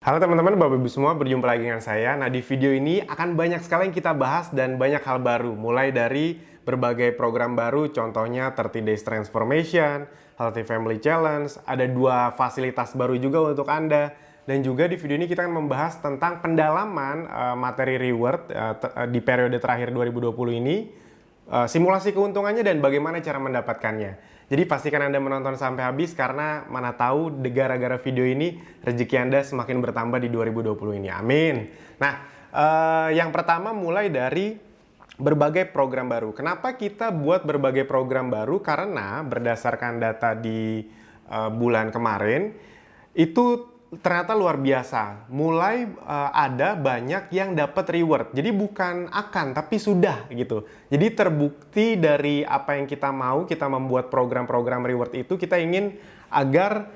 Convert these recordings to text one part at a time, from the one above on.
Halo teman-teman, Bapak Ibu semua, berjumpa lagi dengan saya. Nah, di video ini akan banyak sekali yang kita bahas dan banyak hal baru. Mulai dari berbagai program baru, contohnya 30 Days Transformation, Healthy Family Challenge, ada 2 fasilitas baru juga untuk Anda. Dan juga di video ini kita akan membahas tentang pendalaman materi reward di periode terakhir 2020 ini, simulasi keuntungannya dan bagaimana cara mendapatkannya. Jadi pastikan Anda menonton sampai habis karena mana tahu gara-gara video ini rezeki Anda semakin bertambah di 2020 ini. Amin. Nah, yang pertama mulai dari berbagai program baru. Kenapa kita buat berbagai program baru? Karena berdasarkan data di bulan kemarin itu ternyata luar biasa. Mulai ada banyak yang dapat reward. Jadi bukan akan, tapi sudah gitu. Jadi terbukti dari apa yang kita mau, kita membuat program-program reward itu, kita ingin agar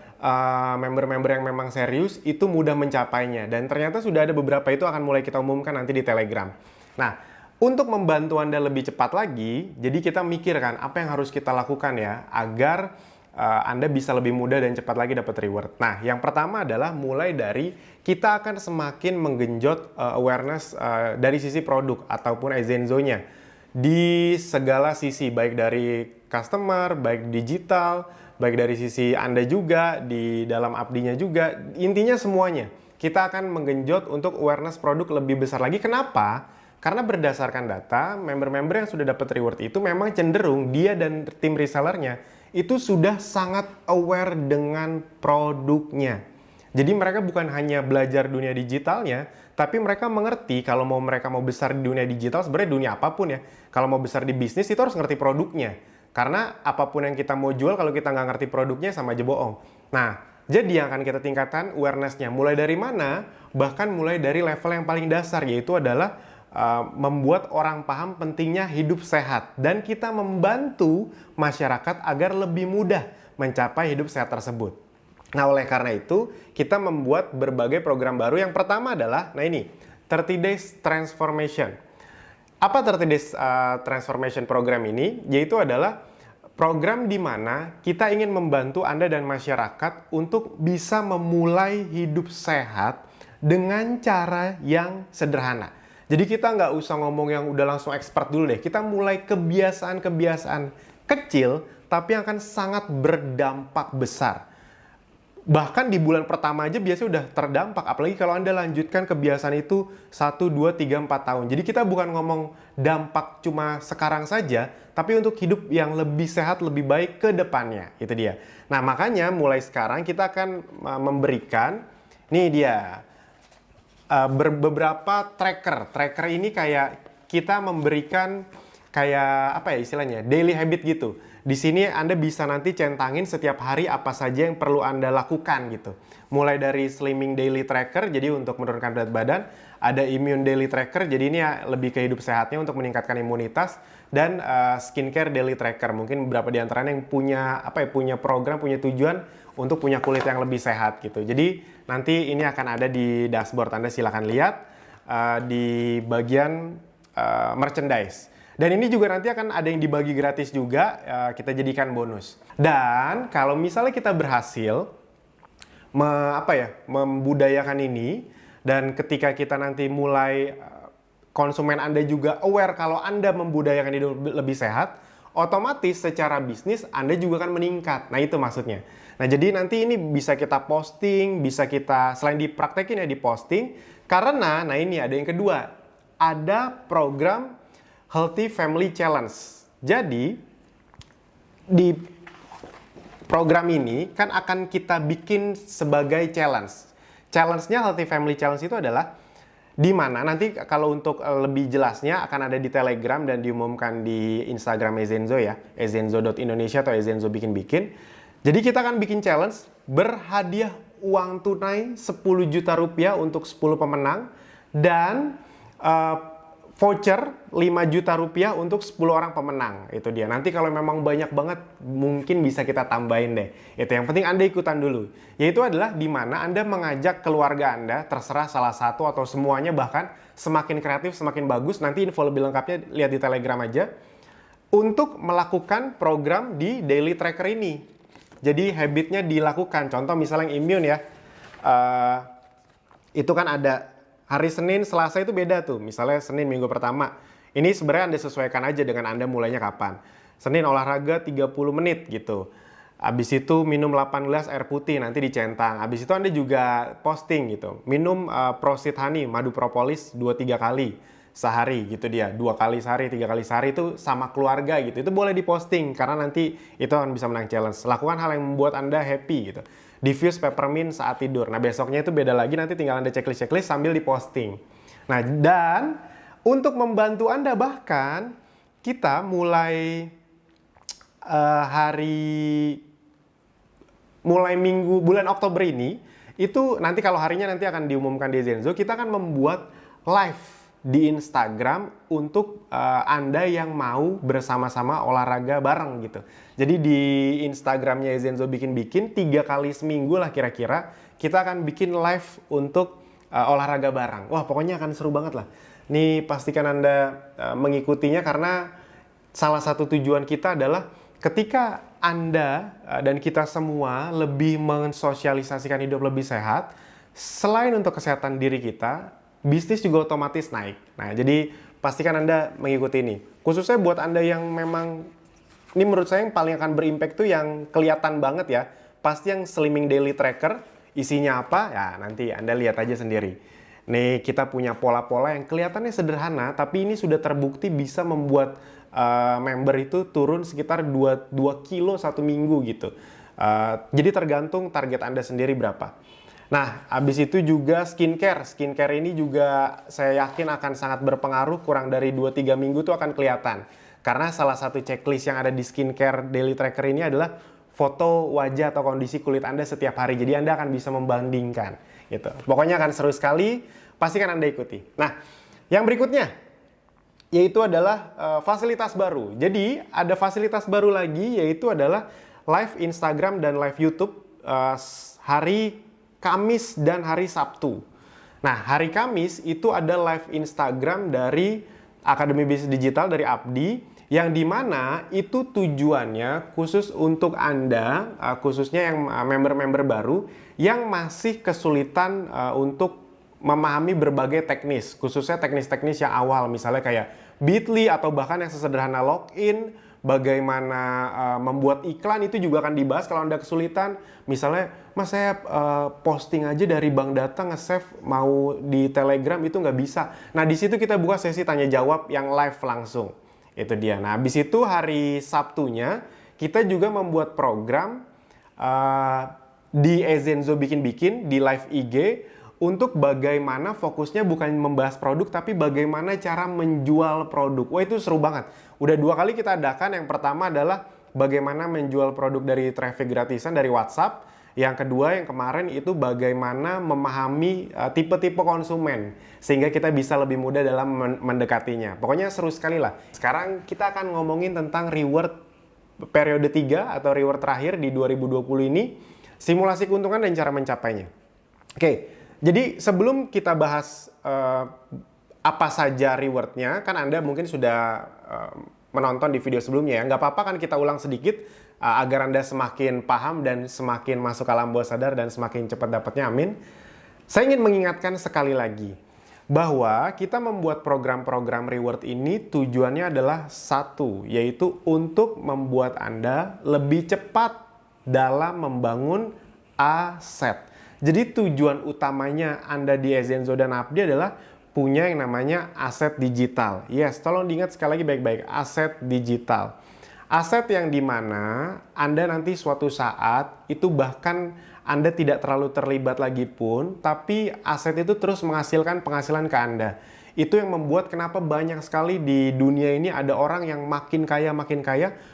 member-member yang memang serius itu mudah mencapainya. Dan ternyata sudah ada beberapa itu akan mulai kita umumkan nanti di Telegram. Nah, untuk membantu Anda lebih cepat lagi, jadi kita mikirkan apa yang harus kita lakukan ya, agar Anda bisa lebih mudah dan cepat lagi dapat reward. Nah, yang pertama adalah mulai dari kita akan semakin menggenjot awareness dari sisi produk ataupun Ezenzo-nya di segala sisi, baik dari customer, baik digital, baik dari sisi Anda juga, di dalam abdinya juga, intinya semuanya. Kita akan menggenjot untuk awareness produk lebih besar lagi. Kenapa? Karena berdasarkan data, member-member yang sudah dapat reward itu memang cenderung dia dan tim resellernya itu sudah sangat aware dengan produknya. Jadi mereka bukan hanya belajar dunia digitalnya, tapi mereka mengerti kalau mereka mau besar di dunia digital, sebenarnya dunia apapun ya. Kalau mau besar di bisnis itu harus ngerti produknya. Karena apapun yang kita mau jual, kalau kita nggak ngerti produknya sama aja bohong. Nah, jadi yang akan kita tingkatkan awareness-nya. Mulai dari mana? Bahkan mulai dari level yang paling dasar, yaitu adalah membuat orang paham pentingnya hidup sehat. Dan kita membantu masyarakat agar lebih mudah mencapai hidup sehat tersebut. Nah, oleh karena itu, kita membuat berbagai program baru. Yang pertama adalah, nah ini, 30 Days Transformation. Apa 30 Days Transformation program ini? Yaitu adalah program di mana kita ingin membantu Anda dan masyarakat untuk bisa memulai hidup sehat dengan cara yang sederhana. Jadi kita nggak usah ngomong yang udah langsung expert dulu deh. Kita mulai kebiasaan-kebiasaan kecil, tapi yang akan sangat berdampak besar. Bahkan di bulan pertama aja biasanya udah terdampak. Apalagi kalau Anda lanjutkan kebiasaan itu 1, 2, 3, 4 tahun. Jadi kita bukan ngomong dampak cuma sekarang saja, tapi untuk hidup yang lebih sehat, lebih baik ke depannya. Itu dia. Nah, makanya mulai sekarang kita akan memberikan, nih dia, beberapa tracker. Tracker ini kayak kita memberikan kayak apa ya istilahnya, daily habit gitu. Di sini Anda bisa nanti centangin setiap hari apa saja yang perlu Anda lakukan gitu. Mulai dari slimming daily tracker, jadi untuk menurunkan berat badan, ada immune daily tracker, jadi ini ya lebih ke hidup sehatnya untuk meningkatkan imunitas, dan skincare daily tracker. Mungkin beberapa di antaranya yang punya apa ya, punya program, punya tujuan untuk punya kulit yang lebih sehat gitu. Jadi nanti ini akan ada di dashboard Anda, silakan lihat di bagian merchandise. Dan ini juga nanti akan ada yang dibagi gratis juga, kita jadikan bonus. Dan kalau misalnya kita berhasil membudayakan ini, dan ketika kita nanti mulai konsumen Anda juga aware kalau Anda membudayakan hidup lebih sehat, otomatis secara bisnis Anda juga akan meningkat. Nah, itu maksudnya. Nah, jadi nanti ini bisa kita posting, bisa kita selain dipraktekin ya diposting, karena nah ini ada yang kedua, ada program Healthy Family Challenge. Jadi di program ini kan akan kita bikin sebagai challenge. Challenge-nya Healthy Family Challenge itu adalah di mana nanti kalau untuk lebih jelasnya akan ada di Telegram dan diumumkan di Instagram Ezenzo ya, ezenzo.indonesia atau Ezenzo bikin-bikin. Jadi kita akan bikin challenge berhadiah uang tunai 10 juta rupiah untuk 10 pemenang dan voucher 5 juta rupiah untuk 10 orang pemenang. Itu dia. Nanti kalau memang banyak banget, mungkin bisa kita tambahin deh. Itu yang penting Anda ikutan dulu. Yaitu adalah di mana Anda mengajak keluarga Anda, terserah salah satu atau semuanya, bahkan semakin kreatif, semakin bagus. Nanti info lebih lengkapnya lihat di Telegram aja. Untuk melakukan program di daily tracker ini. Jadi habitnya dilakukan. Contoh misalnya yang immune ya. itu kan ada hari Senin, Selasa itu beda tuh. Misalnya Senin minggu pertama. Ini sebenarnya Anda sesuaikan aja dengan Anda mulainya kapan. Senin olahraga 30 menit gitu. Habis itu minum 18 air putih, nanti dicentang. Habis itu Anda juga posting gitu. Minum Prosit Honey, madu propolis 2-3 kali sehari gitu dia. 2 kali sehari, 3 kali sehari itu sama keluarga gitu. Itu boleh diposting karena nanti itu akan bisa menang challenge. Lakukan hal yang membuat Anda happy gitu. Diffuse peppermint saat tidur. Nah, besoknya itu beda lagi, nanti tinggal Anda checklist sambil diposting. Nah, dan untuk membantu Anda bahkan kita mulai minggu bulan Oktober ini itu nanti kalau harinya nanti akan diumumkan di Zenzo, kita akan membuat live di Instagram untuk Anda yang mau bersama-sama olahraga bareng gitu. Jadi di Instagramnya Zenzo bikin-bikin 3 kali seminggu lah kira-kira kita akan bikin live untuk olahraga bareng. Wah, pokoknya akan seru banget lah. Nih pastikan Anda mengikutinya karena salah satu tujuan kita adalah ketika Anda dan kita semua lebih mensosialisasikan hidup lebih sehat, selain untuk kesehatan diri kita, bisnis juga otomatis naik. Nah, jadi pastikan Anda mengikuti ini. Khususnya buat Anda yang memang, ini menurut saya yang paling akan berimpact tuh yang kelihatan banget ya. Pasti yang Slimming Daily Tracker, isinya apa? Ya nanti Anda lihat aja sendiri. Nih kita punya pola-pola yang kelihatannya sederhana, tapi ini sudah terbukti bisa membuat member itu turun sekitar 2 kilo 1 minggu gitu. Jadi tergantung target Anda sendiri berapa. Nah, habis itu juga skincare. Skincare ini juga saya yakin akan sangat berpengaruh, kurang dari 2-3 minggu tuh akan kelihatan. Karena salah satu checklist yang ada di skincare daily tracker ini adalah foto wajah atau kondisi kulit Anda setiap hari. Jadi Anda akan bisa membandingkan gitu. Pokoknya akan seru sekali, pastikan Anda ikuti. Nah, yang berikutnya yaitu adalah fasilitas baru. Jadi ada fasilitas baru lagi, yaitu adalah live Instagram dan live YouTube hari Kamis dan hari Sabtu. Nah, hari Kamis itu ada live Instagram dari Akademi Bisnis Digital dari Abdi, yang dimana itu tujuannya khusus untuk Anda, khususnya yang member-member baru yang masih kesulitan untuk memahami berbagai teknis, khususnya teknis-teknis yang awal, misalnya kayak Bitly atau bahkan yang sesederhana login, bagaimana membuat iklan itu juga akan dibahas kalau Anda kesulitan. Misalnya, Mas saya posting aja dari bank data nge-save mau di Telegram itu nggak bisa. Nah, di situ kita buka sesi tanya jawab yang live langsung. Itu dia. Nah, habis itu hari Sabtunya kita juga membuat program di Zenzo bikin-bikin di live IG untuk bagaimana fokusnya bukan membahas produk, tapi bagaimana cara menjual produk. Wah, itu seru banget. Udah 2 kali kita adakan. Yang pertama adalah bagaimana menjual produk dari traffic gratisan dari WhatsApp. Yang kedua, yang kemarin itu bagaimana memahami tipe-tipe konsumen. Sehingga kita bisa lebih mudah dalam mendekatinya. Pokoknya seru sekali lah. Sekarang kita akan ngomongin tentang reward periode 3 atau reward terakhir di 2020 ini. Simulasi keuntungan dan cara mencapainya. Oke. Jadi sebelum kita bahas apa saja rewardnya, kan Anda mungkin sudah menonton di video sebelumnya ya. Nggak apa-apa kan kita ulang sedikit agar Anda semakin paham dan semakin masuk alam bawah sadar dan semakin cepat dapatnya, amin. Saya ingin mengingatkan sekali lagi bahwa kita membuat program-program reward ini tujuannya adalah satu, yaitu untuk membuat Anda lebih cepat dalam membangun aset. Jadi tujuan utamanya Anda di Zenzo dan Abdi adalah punya yang namanya aset digital. Yes, tolong diingat sekali lagi baik-baik, aset digital. Aset yang dimana Anda nanti suatu saat itu bahkan Anda tidak terlalu terlibat lagi pun, tapi aset itu terus menghasilkan penghasilan ke Anda. Itu yang membuat kenapa banyak sekali di dunia ini ada orang yang makin kaya,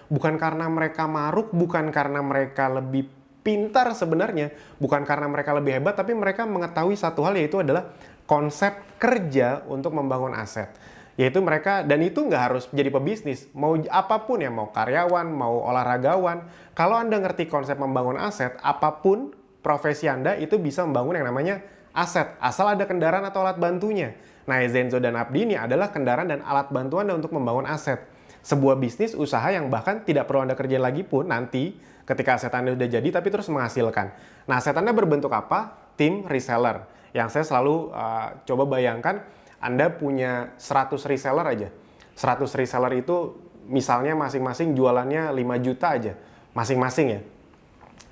bukan karena mereka maruk, bukan karena mereka lebih pintar sebenarnya, bukan karena mereka lebih hebat, tapi mereka mengetahui satu hal, yaitu adalah konsep kerja untuk membangun aset. Yaitu mereka, dan itu nggak harus jadi pebisnis, mau apapun ya, mau karyawan, mau olahragawan. Kalau Anda ngerti konsep membangun aset, apapun profesi Anda itu bisa membangun yang namanya aset, asal ada kendaraan atau alat bantunya. Nah, Zenzo dan Abdi ini adalah kendaraan dan alat bantu Anda untuk membangun aset. Sebuah bisnis usaha yang bahkan tidak perlu Anda kerjain lagi pun nanti ketika aset Anda udah jadi tapi terus menghasilkan. Nah, aset Anda berbentuk apa? Tim reseller. Yang saya selalu coba bayangkan, Anda punya 100 reseller aja. 100 reseller itu misalnya masing-masing jualannya 5 juta aja. Masing-masing ya.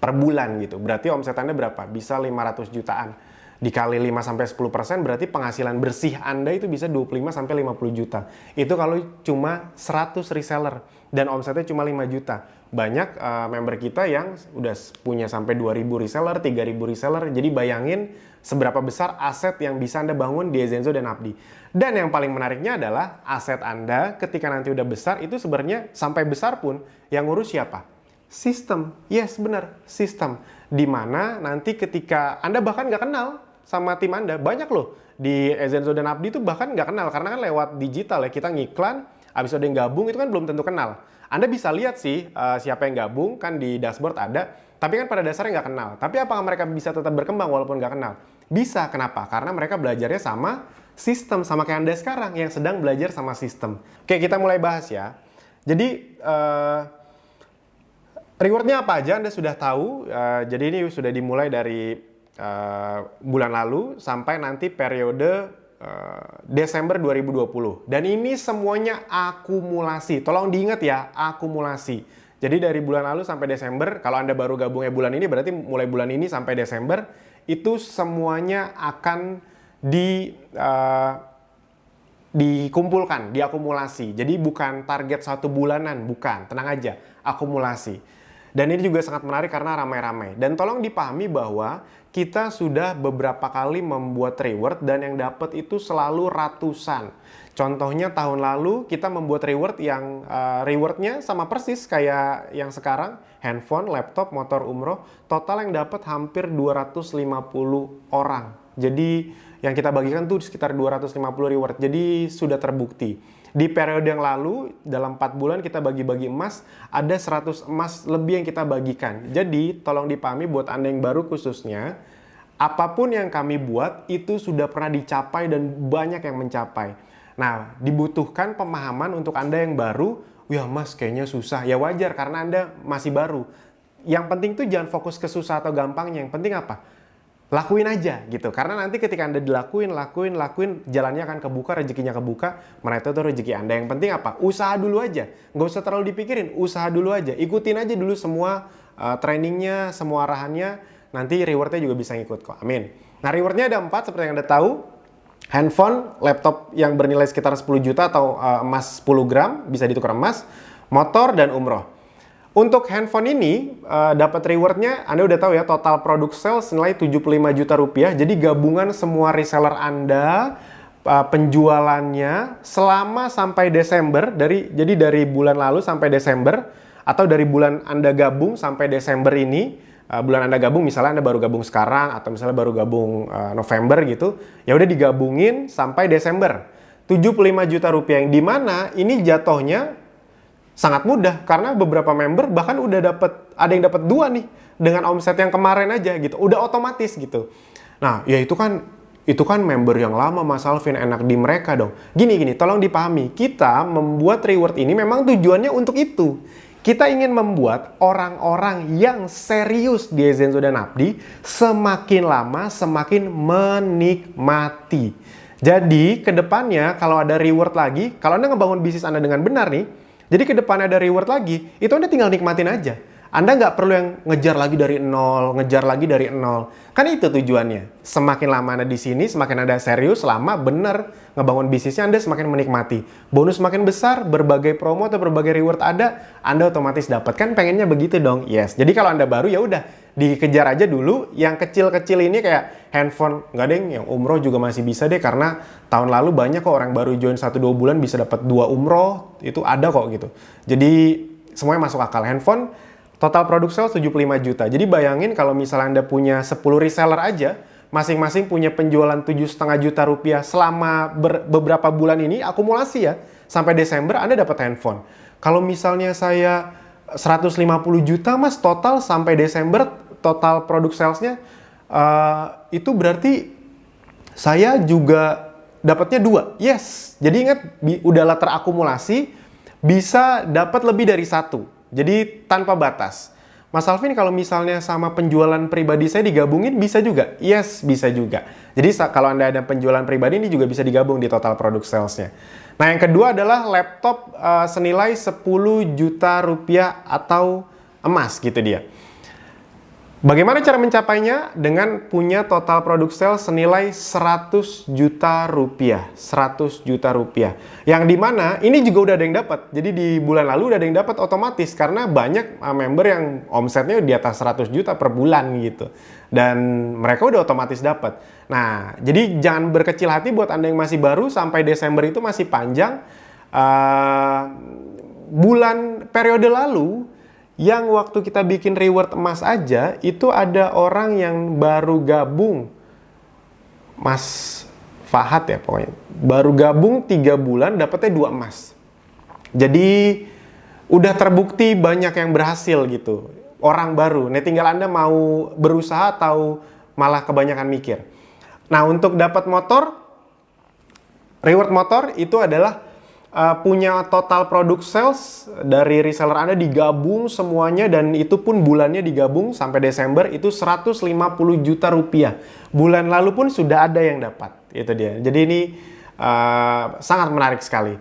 Per bulan gitu. Berarti omset Anda berapa? Bisa 500 jutaan. Dikali 5-10% berarti penghasilan bersih Anda itu bisa 25-50 juta. Itu kalau cuma 100 reseller dan omsetnya cuma 5 juta. Banyak member kita yang udah punya sampai 2.000 reseller, 3.000 reseller. Jadi bayangin seberapa besar aset yang bisa Anda bangun di Ezenzo dan Abdi. Dan yang paling menariknya adalah aset Anda ketika nanti udah besar itu sebenarnya sampai besar pun yang ngurus siapa? Sistem. Yes, benar. Sistem. Dimana nanti ketika Anda bahkan nggak kenal sama tim Anda, banyak loh di Ezenzo dan Abdi itu bahkan nggak kenal karena kan lewat digital ya, kita ngiklan, habis ada yang gabung itu kan belum tentu kenal. Anda bisa lihat sih siapa yang gabung kan di dashboard ada, tapi kan pada dasarnya nggak kenal. Tapi apakah mereka bisa tetap berkembang walaupun nggak kenal? Bisa. Kenapa? Karena mereka belajarnya sama sistem, sama kayak Anda sekarang yang sedang belajar sama sistem. Oke, kita mulai bahas ya. Jadi rewardnya apa aja Anda sudah tahu. Jadi ini sudah dimulai dari bulan lalu sampai nanti periode Desember 2020. Dan ini semuanya akumulasi. Tolong diingat ya, akumulasi. Jadi dari bulan lalu sampai Desember, kalau Anda baru gabungnya bulan ini, berarti mulai bulan ini sampai Desember, itu semuanya akan dikumpulkan, diakumulasi. Jadi bukan target 1 bulanan, bukan. Tenang aja, akumulasi. Dan ini juga sangat menarik karena ramai-ramai. Dan tolong dipahami bahwa kita sudah beberapa kali membuat reward dan yang dapat itu selalu ratusan. Contohnya tahun lalu kita membuat reward yang rewardnya sama persis kayak yang sekarang. Handphone, laptop, motor umroh. Total yang dapat hampir 250 orang. Jadi yang kita bagikan tuh sekitar 250 reward. Jadi sudah terbukti. Di periode yang lalu, dalam 4 bulan kita bagi-bagi emas, ada 100 emas lebih yang kita bagikan. Jadi, tolong dipahami buat Anda yang baru khususnya, apapun yang kami buat, itu sudah pernah dicapai dan banyak yang mencapai. Nah, dibutuhkan pemahaman untuk Anda yang baru, ya mas kayaknya susah. Ya wajar, karena Anda masih baru. Yang penting tuh jangan fokus ke susah atau gampangnya. Yang penting apa? Lakuin aja gitu, karena nanti ketika Anda lakuin, jalannya akan kebuka, rezekinya kebuka, mana itu rezeki Anda. Yang penting apa? Usaha dulu aja, nggak usah terlalu dipikirin, usaha dulu aja, ikutin aja dulu semua trainingnya, semua arahannya, nanti rewardnya juga bisa ngikut kok, amin. Nah rewardnya ada 4 seperti yang Anda tahu, handphone, laptop yang bernilai sekitar 10 juta atau emas 10 gram, bisa ditukar emas, motor, dan umroh. Untuk handphone ini dapat rewardnya, Anda udah tahu ya, total product sales nilai 75 juta rupiah. Jadi gabungan semua reseller Anda, penjualannya selama sampai Desember, jadi dari bulan lalu sampai Desember, atau dari bulan Anda gabung sampai Desember ini, bulan Anda gabung, misalnya Anda baru gabung sekarang, atau misalnya baru gabung November gitu, ya udah digabungin sampai Desember. 75 juta rupiah, yang dimana ini jatuhnya sangat mudah karena beberapa member bahkan udah ada yang dapat 2 nih dengan omset yang kemarin aja gitu, udah otomatis gitu. Nah ya itu kan member yang lama Mas Alvin, enak di mereka dong. Gini, tolong dipahami, kita membuat reward ini memang tujuannya untuk itu. Kita ingin membuat orang-orang yang serius di Ezenzo dan Abdi semakin lama semakin menikmati. Jadi kedepannya kalau ada reward lagi, kalau Anda ngebangun bisnis Anda dengan benar nih, jadi ke depan ada reward lagi, itu Anda tinggal nikmatin aja. Anda nggak perlu yang ngejar lagi dari nol. Kan itu tujuannya. Semakin lama Anda di sini, semakin Anda serius, lama, bener ngebangun bisnisnya, Anda semakin menikmati. Bonus semakin besar, berbagai promo atau berbagai reward ada, Anda otomatis dapat. Kan pengennya begitu dong. Yes. Jadi kalau Anda baru ya udah dikejar aja dulu. Yang kecil-kecil ini kayak handphone, nggak deh, yang umroh juga masih bisa deh karena tahun lalu banyak kok orang baru join 1-2 bulan bisa dapat 2 umroh, itu ada kok gitu. Jadi semuanya masuk akal. Handphone total produk sales 75 juta. Jadi bayangin kalau misalnya Anda punya 10 reseller aja, masing-masing punya penjualan 7,5 juta rupiah selama beberapa bulan ini, akumulasi ya, sampai Desember Anda dapat handphone. Kalau misalnya saya 150 juta mas total sampai Desember, total produk salesnya, itu berarti saya juga dapatnya 2. Yes, jadi ingat, udahlah terakumulasi, bisa dapat lebih dari 1. Jadi tanpa batas. Mas Alvin kalau misalnya sama penjualan pribadi saya digabungin bisa juga? Yes, bisa juga. Jadi kalau Anda ada penjualan pribadi ini juga bisa digabung di total product sales-nya. Nah, yang kedua adalah laptop senilai 10 juta rupiah atau emas gitu dia. Bagaimana cara mencapainya? Dengan punya total product sales senilai 100 juta rupiah. 100 juta rupiah. Yang dimana ini juga udah ada yang dapat. Jadi di bulan lalu udah ada yang dapat otomatis. Karena banyak member yang omsetnya di atas 100 juta per bulan gitu. Dan mereka udah otomatis dapat. Nah, jadi jangan berkecil hati buat Anda yang masih baru. Sampai Desember itu masih panjang. Periode lalu, yang waktu kita bikin reward emas aja, itu ada orang yang baru gabung, Mas Fahad ya pokoknya, baru gabung 3 bulan dapetnya 2 emas. Jadi udah terbukti banyak yang berhasil gitu, orang baru. Nah, tinggal Anda mau berusaha atau malah kebanyakan mikir. Nah, untuk dapat motor, reward motor itu adalah punya total product sales dari reseller Anda digabung semuanya, dan itu pun bulannya digabung sampai Desember itu 150 juta rupiah. Bulan lalu pun sudah ada yang dapat. Itu dia. Jadi ini sangat menarik sekali.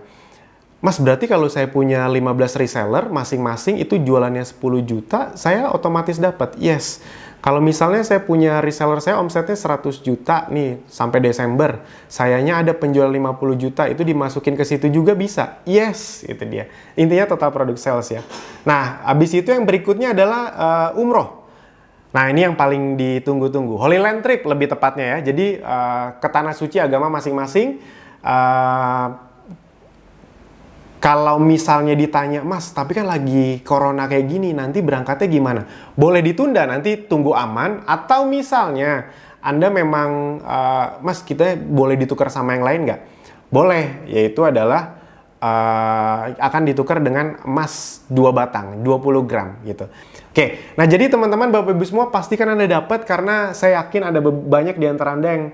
Mas, berarti kalau saya punya 15 reseller masing-masing itu jualannya 10 juta, saya otomatis dapat. Yes. Kalau misalnya saya punya reseller saya omsetnya 100 juta nih sampai Desember, sayanya ada penjual 50 juta, itu dimasukin ke situ juga bisa. Yes, itu dia. Intinya total product sales ya. Nah, habis itu yang berikutnya adalah umroh. Nah, ini yang paling ditunggu-tunggu. Holy Land Trip lebih tepatnya ya. Jadi ke tanah suci agama masing-masing. Kalau misalnya ditanya, Mas, tapi kan lagi corona kayak gini, nanti berangkatnya gimana? Boleh ditunda, nanti tunggu aman. Atau misalnya, Anda memang, Mas, kita boleh ditukar sama yang lain nggak? Boleh, yaitu adalah akan ditukar dengan emas 2 batang, 20 gram gitu. Oke, nah jadi teman-teman, Bapak Ibu semua, pastikan Anda dapat, karena saya yakin ada banyak di antara Anda yang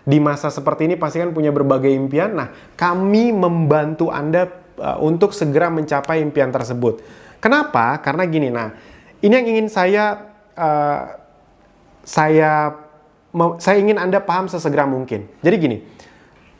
di masa seperti ini pasti kan punya berbagai impian. Nah, kami membantu Anda untuk segera mencapai impian tersebut. Kenapa? Karena gini, nah ini yang ingin saya ingin Anda paham sesegera mungkin. Jadi gini,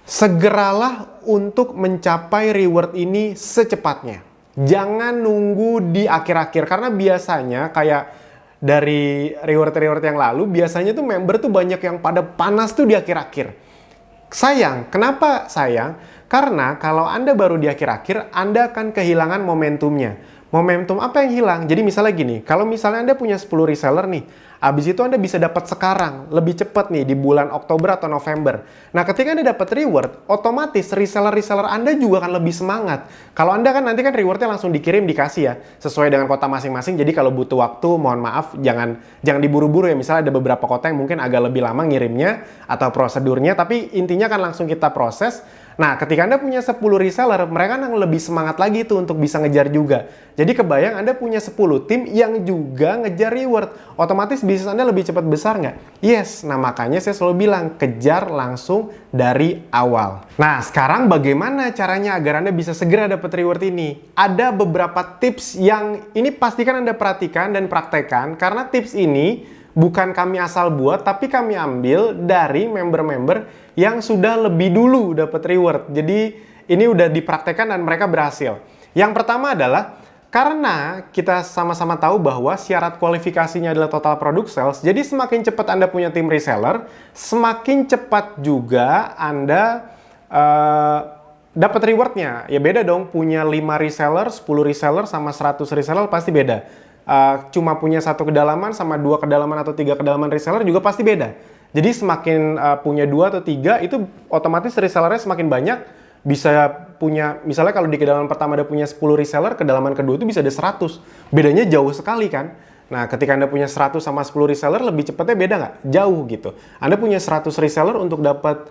segeralah untuk mencapai reward ini secepatnya. Jangan nunggu di akhir-akhir, karena biasanya kayak dari reward-reward yang lalu, biasanya tuh member tuh banyak yang pada panas tuh di akhir-akhir. Sayang, kenapa sayang? Karena kalau Anda baru di akhir-akhir, Anda akan kehilangan momentumnya. Momentum apa yang hilang? Jadi misalnya gini, kalau misalnya Anda punya 10 reseller nih, habis itu Anda bisa dapat sekarang, lebih cepat nih di bulan Oktober atau November. Nah, ketika Anda dapat reward, otomatis reseller-reseller Anda juga akan lebih semangat. Kalau Anda kan nanti kan rewardnya langsung dikirim, dikasih ya, sesuai dengan kota masing-masing. Jadi kalau butuh waktu, mohon maaf, jangan diburu-buru ya. Misalnya ada beberapa kota yang mungkin agak lebih lama ngirimnya atau prosedurnya, tapi intinya kan langsung kita proses. Nah, ketika Anda punya 10 reseller, mereka akan lebih semangat lagi tuh untuk bisa ngejar juga. Jadi kebayang Anda punya 10 tim yang juga ngejar reward. Otomatis bisnis Anda lebih cepat besar nggak? Yes, nah makanya saya selalu bilang, kejar langsung dari awal. Nah, sekarang bagaimana caranya agar Anda bisa segera dapat reward ini? Ada beberapa tips yang ini pastikan Anda perhatikan dan praktekkan, karena tips ini bukan kami asal buat, tapi kami ambil dari member-member yang sudah lebih dulu dapat reward. Jadi ini udah dipraktekkan dan mereka berhasil. Yang pertama adalah, karena kita sama-sama tahu bahwa syarat kualifikasinya adalah total product sales, jadi semakin cepat Anda punya tim reseller, semakin cepat juga Anda dapat rewardnya. Ya beda dong, punya 5 reseller, 10 reseller sama 100 reseller pasti beda. Cuma punya 1 kedalaman sama 2 kedalaman atau 3 kedalaman reseller juga pasti beda. Jadi semakin punya 2 atau 3 itu otomatis resellernya semakin banyak. Bisa punya, misalnya kalau di kedalaman pertama Anda punya 10 reseller, kedalaman kedua itu bisa ada 100. Bedanya jauh sekali kan. Nah, ketika Anda punya 100 sama 10 reseller, lebih cepatnya beda nggak? Jauh gitu. Anda punya 100 reseller untuk dapat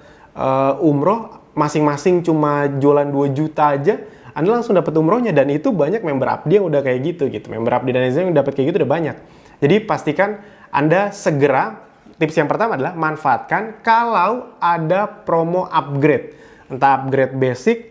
umroh, masing-masing cuma jualan 2 juta aja, Anda langsung dapat umrohnya. Dan itu banyak member Abdi yang udah kayak gitu. Member Abdi dan Ezra yang dapat kayak gitu udah banyak. Jadi pastikan Anda segera. Tips yang pertama adalah manfaatkan kalau ada promo upgrade. Entah upgrade basic,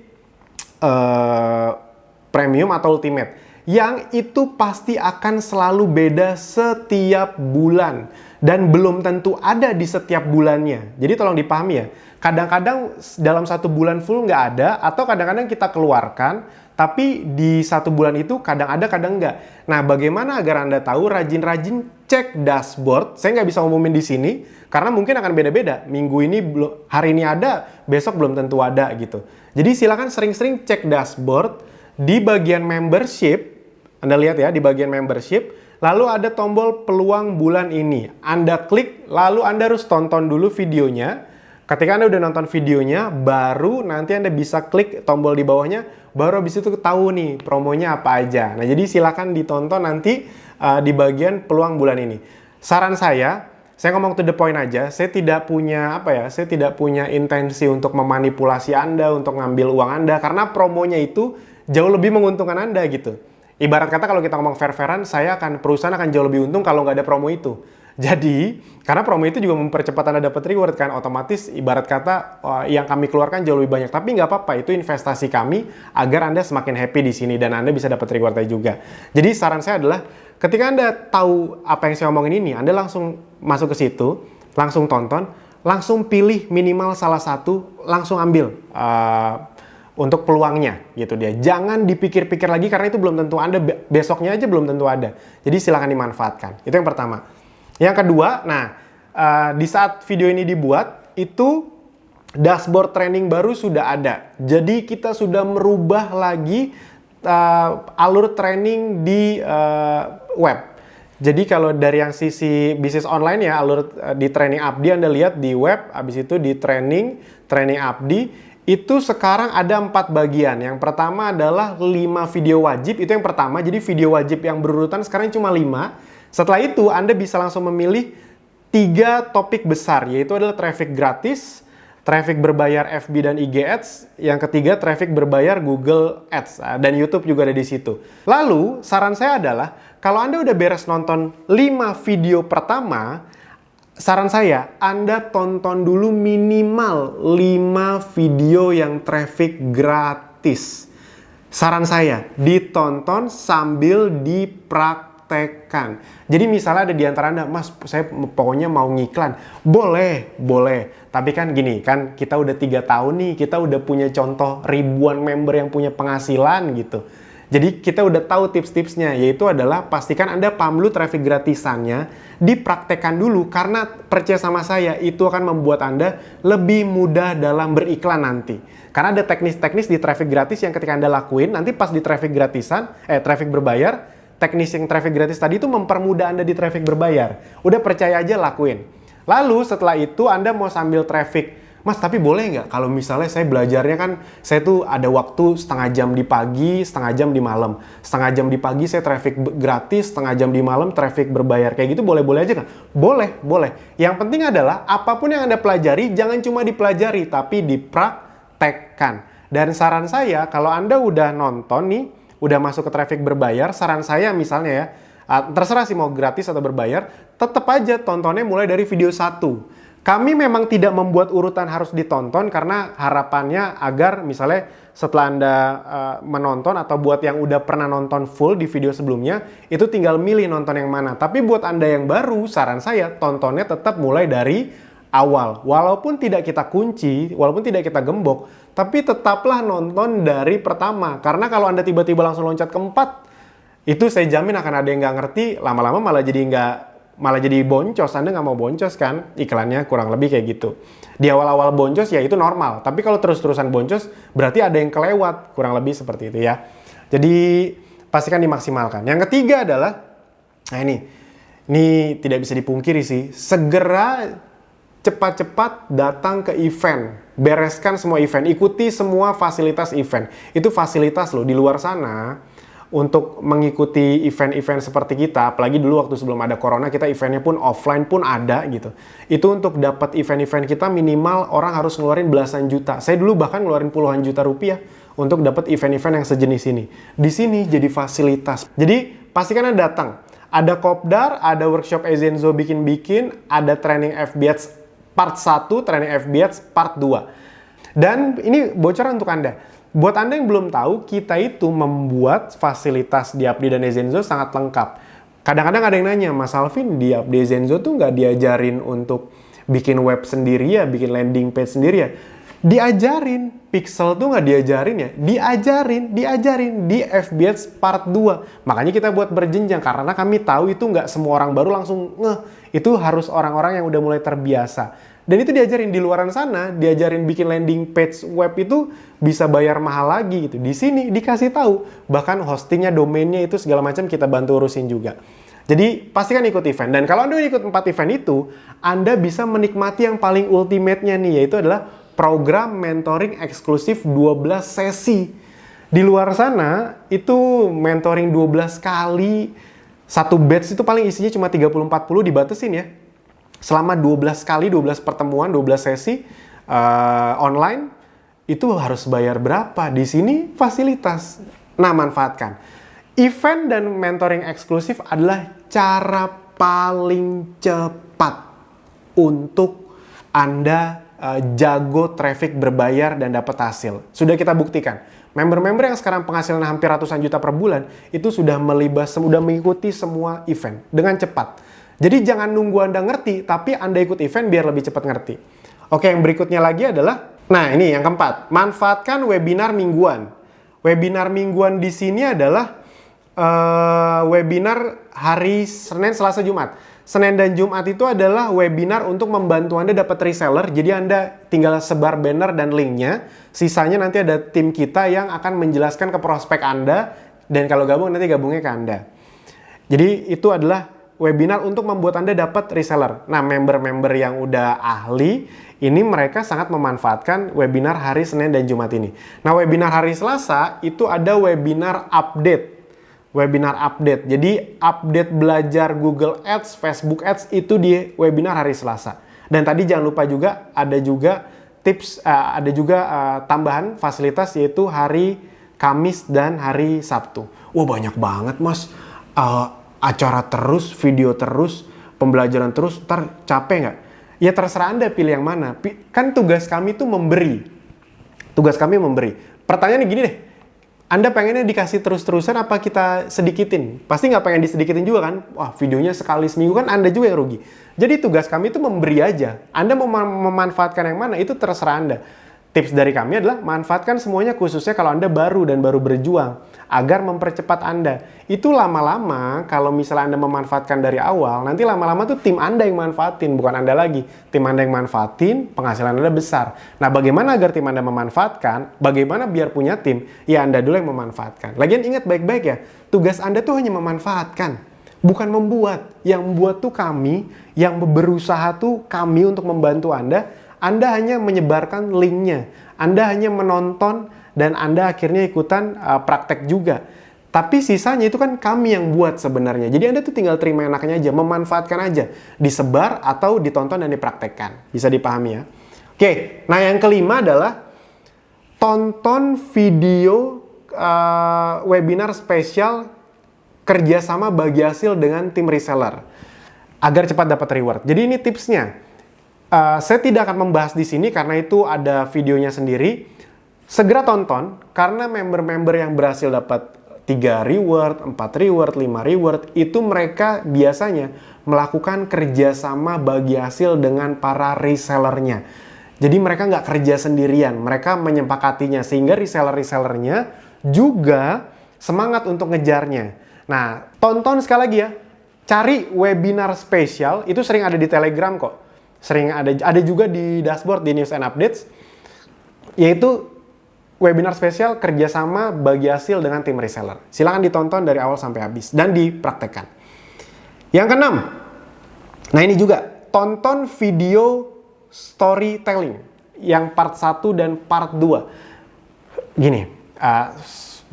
premium, atau ultimate. yang itu pasti akan selalu beda setiap bulan dan belum tentu ada di setiap bulannya. Jadi tolong dipahami ya, kadang-kadang dalam satu bulan full nggak ada, atau kadang-kadang kita keluarkan, tapi di satu bulan itu kadang ada, kadang nggak. Nah, bagaimana agar Anda tahu? Rajin-rajin cek dashboard. Saya nggak bisa ngumumin di sini, karena mungkin akan beda-beda. Minggu ini, hari ini ada, besok belum tentu ada gitu. Jadi silakan sering-sering cek dashboard. Di bagian membership, Anda lihat ya, di bagian membership, lalu ada tombol peluang bulan ini. Anda klik, lalu Anda harus tonton dulu videonya. Ketika Anda udah nonton videonya, baru nanti Anda bisa klik tombol di bawahnya, baru habis itu tahu nih promonya apa aja. Nah, jadi silakan ditonton nanti di bagian peluang bulan ini. Saran saya ngomong to the point aja, saya tidak punya intensi untuk memanipulasi Anda, untuk ngambil uang Anda, karena promonya itu jauh lebih menguntungkan Anda gitu. Ibarat kata kalau kita ngomong fair-fairan, perusahaan akan jauh lebih untung kalau nggak ada promo itu. Jadi, karena promo itu juga mempercepat Anda dapat reward kan, otomatis ibarat kata yang kami keluarkan jauh lebih banyak. Tapi nggak apa-apa, itu investasi kami agar Anda semakin happy di sini dan Anda bisa dapat rewardnya juga. Jadi saran saya adalah, ketika Anda tahu apa yang saya omongin ini, Anda langsung masuk ke situ, langsung tonton, langsung pilih minimal salah satu, langsung ambil untuk peluangnya gitu dia. Jangan dipikir-pikir lagi, karena itu belum tentu Anda besoknya aja belum tentu ada. Jadi silakan dimanfaatkan. Itu yang pertama. Yang kedua, di saat video ini dibuat, itu dashboard training baru sudah ada. Jadi kita sudah merubah lagi alur training di web. Jadi kalau dari yang sisi bisnis online ya, alur di training Abdi Anda lihat di web, habis itu di training Abdi, itu sekarang ada 4 bagian. Yang pertama adalah 5 video wajib, itu yang pertama. Jadi video wajib yang berurutan sekarang cuma 5. Setelah itu Anda bisa langsung memilih 3 topik besar, yaitu adalah traffic gratis, traffic berbayar FB dan IG Ads, yang ketiga traffic berbayar Google Ads, dan YouTube juga ada di situ. Lalu saran saya adalah, kalau Anda udah beres nonton 5 video pertama, saran saya, Anda tonton dulu minimal 5 video yang traffic gratis. Saran saya, ditonton sambil dipraktekkan. Jadi misalnya ada di antara Anda, Mas, saya pokoknya mau ngiklan. Boleh. Tapi kan gini, kan kita udah 3 tahun nih, kita udah punya contoh ribuan member yang punya penghasilan gitu. Jadi kita udah tahu tips-tipsnya, yaitu adalah pastikan Anda paham dulu traffic gratisannya, dipraktekkan dulu, karena percaya sama saya, itu akan membuat Anda lebih mudah dalam beriklan nanti. Karena ada teknis-teknis di traffic gratis yang ketika Anda lakuin, nanti pas di traffic berbayar, teknis yang traffic gratis tadi itu mempermudah Anda di traffic berbayar. Udah percaya aja, lakuin. Lalu setelah itu Anda mau sambil traffic, Mas, tapi boleh nggak kalau misalnya saya belajarnya kan, saya tuh ada waktu setengah jam di pagi, setengah jam di malam. Setengah jam di pagi saya traffic gratis, setengah jam di malam traffic berbayar. Kayak gitu boleh-boleh aja kan? Boleh. Yang penting adalah apapun yang Anda pelajari, jangan cuma dipelajari, tapi dipraktekkan. Dan saran saya, kalau Anda udah nonton nih, udah masuk ke traffic berbayar, saran saya misalnya ya, terserah sih mau gratis atau berbayar, tetap aja tontonnya mulai dari video 1. Kami memang tidak membuat urutan harus ditonton, karena harapannya agar misalnya setelah Anda menonton, atau buat yang udah pernah nonton full di video sebelumnya, itu tinggal milih nonton yang mana. Tapi buat Anda yang baru, saran saya tontonnya tetap mulai dari awal. Walaupun tidak kita kunci, walaupun tidak kita gembok, tapi tetaplah nonton dari pertama. Karena kalau Anda tiba-tiba langsung loncat ke 4, itu saya jamin akan ada yang nggak ngerti, lama-lama malah jadi boncos. Anda nggak mau boncos kan, iklannya kurang lebih kayak gitu. Di awal-awal boncos ya itu normal, tapi kalau terus-terusan boncos berarti ada yang kelewat, kurang lebih seperti itu ya. Jadi pastikan dimaksimalkan. Yang ketiga adalah, nah ini tidak bisa dipungkiri sih, segera cepat-cepat datang ke event, bereskan semua event, ikuti semua fasilitas event. Itu fasilitas loh di luar sana. Untuk mengikuti event-event seperti kita, apalagi dulu waktu sebelum ada corona, kita eventnya pun offline pun ada gitu. Itu untuk dapat event-event kita minimal orang harus ngeluarin belasan juta. Saya dulu bahkan ngeluarin puluhan juta rupiah untuk dapat event-event yang sejenis ini. Di sini jadi fasilitas. Jadi pastikan Anda datang. Ada kopdar, ada workshop Ezenzo bikin-bikin, ada training FB Ads part 1, training FB Ads part 2. Dan ini bocoran untuk Anda. Buat Anda yang belum tahu, kita itu membuat fasilitas di Update dan Zenzo sangat lengkap. Kadang-kadang ada yang nanya, Mas Alvin, di Update Zenzo tuh nggak diajarin untuk bikin web sendiri ya, bikin landing page sendiri ya. Diajarin. Pixel tuh nggak diajarin ya? Diajarin di FBX Part 2. Makanya kita buat berjenjang, karena kami tahu itu nggak semua orang baru langsung ngeh. Itu harus orang-orang yang udah mulai terbiasa. Dan itu diajarin di luaran sana, diajarin bikin landing page web itu bisa bayar mahal lagi gitu. Di sini dikasih tahu, bahkan hostingnya, domainnya itu segala macam kita bantu urusin juga. Jadi pastikan ikut event. Dan kalau Anda ikut 4 event itu, Anda bisa menikmati yang paling ultimate-nya nih, yaitu adalah program mentoring eksklusif 12 sesi. Di luar sana, itu mentoring 12 kali, satu batch itu paling isinya cuma 30-40, dibatasin ya. Selama 12 kali, 12 pertemuan, 12 sesi online, itu harus bayar berapa? Di sini fasilitas. Nah, manfaatkan. Event dan mentoring eksklusif adalah cara paling cepat untuk Anda jago traffic berbayar dan dapat hasil. Sudah kita buktikan. Member-member yang sekarang penghasilan hampir ratusan juta per bulan, itu sudah mengikuti semua event dengan cepat. Jadi jangan nunggu Anda ngerti, tapi Anda ikut event biar lebih cepat ngerti. Oke, yang berikutnya lagi adalah, nah ini yang keempat, manfaatkan webinar mingguan. Webinar mingguan di sini adalah webinar hari Senin, Selasa, Jumat. Senin dan Jumat itu adalah webinar untuk membantu Anda dapat reseller. Jadi Anda tinggal sebar banner dan linknya. Sisanya nanti ada tim kita yang akan menjelaskan ke prospek Anda. Dan kalau gabung nanti gabungnya ke Anda. Jadi itu adalah webinar untuk membuat Anda dapat reseller. Nah, member-member yang udah ahli, ini mereka sangat memanfaatkan webinar hari Senin dan Jumat ini. Nah, webinar hari Selasa itu ada webinar update. Webinar update. Jadi, update belajar Google Ads, Facebook Ads itu di webinar hari Selasa. Dan tadi jangan lupa juga, ada juga tips, tambahan fasilitas yaitu hari Kamis dan hari Sabtu. Wah, banyak banget, Mas. Acara terus, video terus, pembelajaran terus, ntar capek nggak? Ya terserah Anda pilih yang mana. Kan tugas kami tuh memberi. Tugas kami memberi. Pertanyaannya gini deh, Anda pengennya dikasih terus-terusan apa kita sedikitin? Pasti nggak pengen disedikitin juga kan? Wah, videonya sekali seminggu kan Anda juga yang rugi. Jadi tugas kami itu memberi aja. Anda mau memanfaatkan yang mana, itu terserah Anda. Tips dari kami adalah manfaatkan semuanya, khususnya kalau Anda baru dan baru berjuang, agar mempercepat Anda. Itu lama-lama kalau misalnya Anda memanfaatkan dari awal, nanti lama-lama tuh tim Anda yang manfaatin, bukan Anda lagi. Tim Anda yang manfaatin, penghasilan Anda besar. Nah, bagaimana agar tim Anda memanfaatkan? Bagaimana biar punya tim? Ya Anda dulu yang memanfaatkan. Lagian ingat baik-baik ya, tugas Anda tuh hanya memanfaatkan, bukan membuat. Yang membuat tuh kami, yang berusaha tuh kami untuk membantu Anda. Anda hanya menyebarkan linknya, Anda hanya menonton, dan Anda akhirnya ikutan praktek juga. Tapi sisanya itu kan kami yang buat sebenarnya. Jadi Anda tuh tinggal terima enaknya aja, memanfaatkan aja. Disebar atau ditonton dan dipraktekkan. Bisa dipahami ya? Oke, nah yang kelima adalah tonton video webinar spesial kerjasama bagi hasil dengan tim reseller. Agar cepat dapat reward. Jadi ini tipsnya. Saya tidak akan membahas di sini karena itu ada videonya sendiri. Segera tonton, karena member-member yang berhasil dapat 3 reward, 4 reward, 5 reward, itu mereka biasanya melakukan kerjasama bagi hasil dengan para resellernya. Jadi mereka nggak kerja sendirian, mereka menyepakatinya, sehingga reseller-resellernya juga semangat untuk ngejarnya. Nah, tonton sekali lagi ya, cari webinar spesial, itu sering ada di Telegram kok. Sering ada juga di dashboard di News and Updates, yaitu webinar spesial kerjasama bagi hasil dengan tim reseller. Silahkan ditonton dari awal sampai habis dan dipraktekkan. Yang keenam, nah ini juga, tonton video storytelling yang part 1 dan part 2. Gini,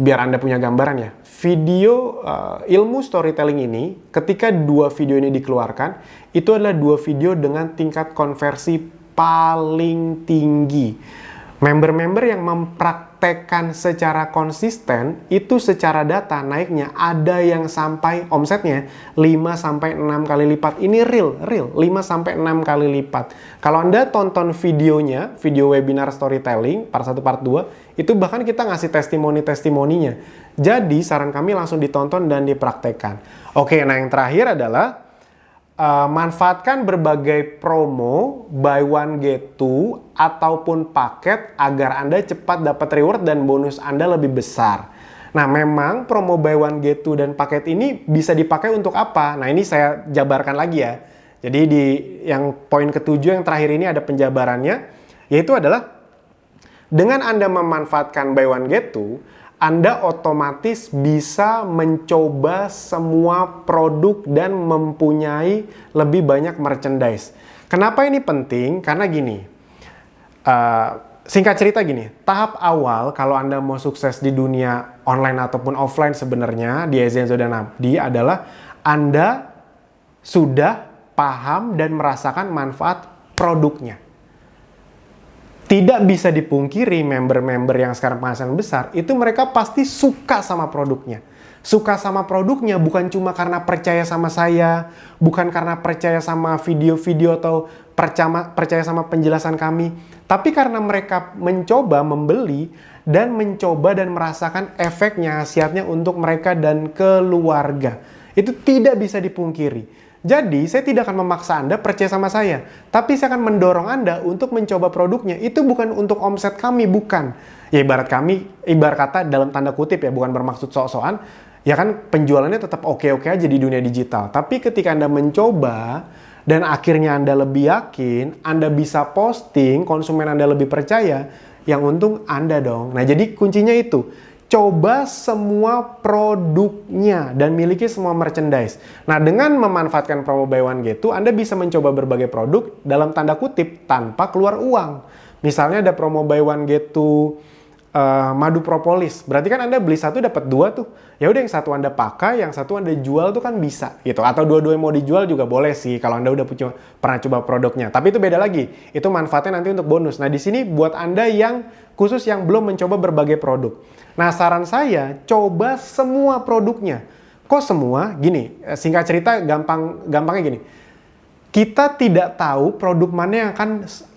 biar Anda punya gambaran ya. Video ilmu storytelling ini, ketika 2 video ini dikeluarkan, itu adalah 2 video dengan tingkat konversi paling tinggi. Member-member yang mempraktekkan secara konsisten itu secara data naiknya ada yang sampai omsetnya 5-6 kali lipat. Ini real 5-6 kali lipat. Kalau Anda tonton videonya, video webinar storytelling part 1 part 2, itu bahkan kita ngasih testimoni-testimoninya. Jadi saran kami langsung ditonton dan dipraktekkan. Oke, nah yang terakhir adalah manfaatkan berbagai promo, buy one get two, ataupun paket agar Anda cepat dapat reward dan bonus Anda lebih besar. Nah, memang promo buy one get two dan paket ini bisa dipakai untuk apa? Nah, ini saya jabarkan lagi ya. Jadi di yang poin ketujuh yang terakhir ini ada penjabarannya, yaitu adalah dengan Anda memanfaatkan buy one get two, Anda otomatis bisa mencoba semua produk dan mempunyai lebih banyak merchandise. Kenapa ini penting? Karena gini, singkat cerita gini, tahap awal kalau Anda mau sukses di dunia online ataupun offline sebenarnya di Ezenzo dan Abdi adalah Anda sudah paham dan merasakan manfaat produknya. Tidak bisa dipungkiri member-member yang sekarang penghasilan besar, itu mereka pasti suka sama produknya. Suka sama produknya bukan cuma karena percaya sama saya, bukan karena percaya sama video-video atau percaya sama penjelasan kami, tapi karena mereka mencoba membeli dan mencoba dan merasakan efeknya, khasiatnya untuk mereka dan keluarga. Itu tidak bisa dipungkiri. Jadi, saya tidak akan memaksa Anda percaya sama saya. Tapi saya akan mendorong Anda untuk mencoba produknya. Itu bukan untuk omset kami, bukan. Ya ibarat kata dalam tanda kutip ya, bukan bermaksud sok-sokan. Ya kan penjualannya tetap oke-oke aja di dunia digital. Tapi ketika Anda mencoba dan akhirnya Anda lebih yakin, Anda bisa posting, konsumen Anda lebih percaya, yang untung Anda dong. Nah, jadi kuncinya itu. Coba semua produknya dan miliki semua merchandise. Nah, dengan memanfaatkan promo buy one get two, Anda bisa mencoba berbagai produk dalam tanda kutip tanpa keluar uang. Misalnya ada promo buy one get two madu propolis. Berarti kan Anda beli satu dapat dua tuh. Ya udah yang satu Anda pakai, yang satu Anda jual tuh kan bisa gitu. Atau dua-duanya mau dijual juga boleh sih kalau Anda udah pernah coba produknya. Tapi itu beda lagi. Itu manfaatnya nanti untuk bonus. Nah, di sini buat Anda yang khusus yang belum mencoba berbagai produk. Nah, saran saya, coba semua produknya. Kok semua? Gini, singkat cerita gampangnya gini. Kita tidak tahu produk mana yang akan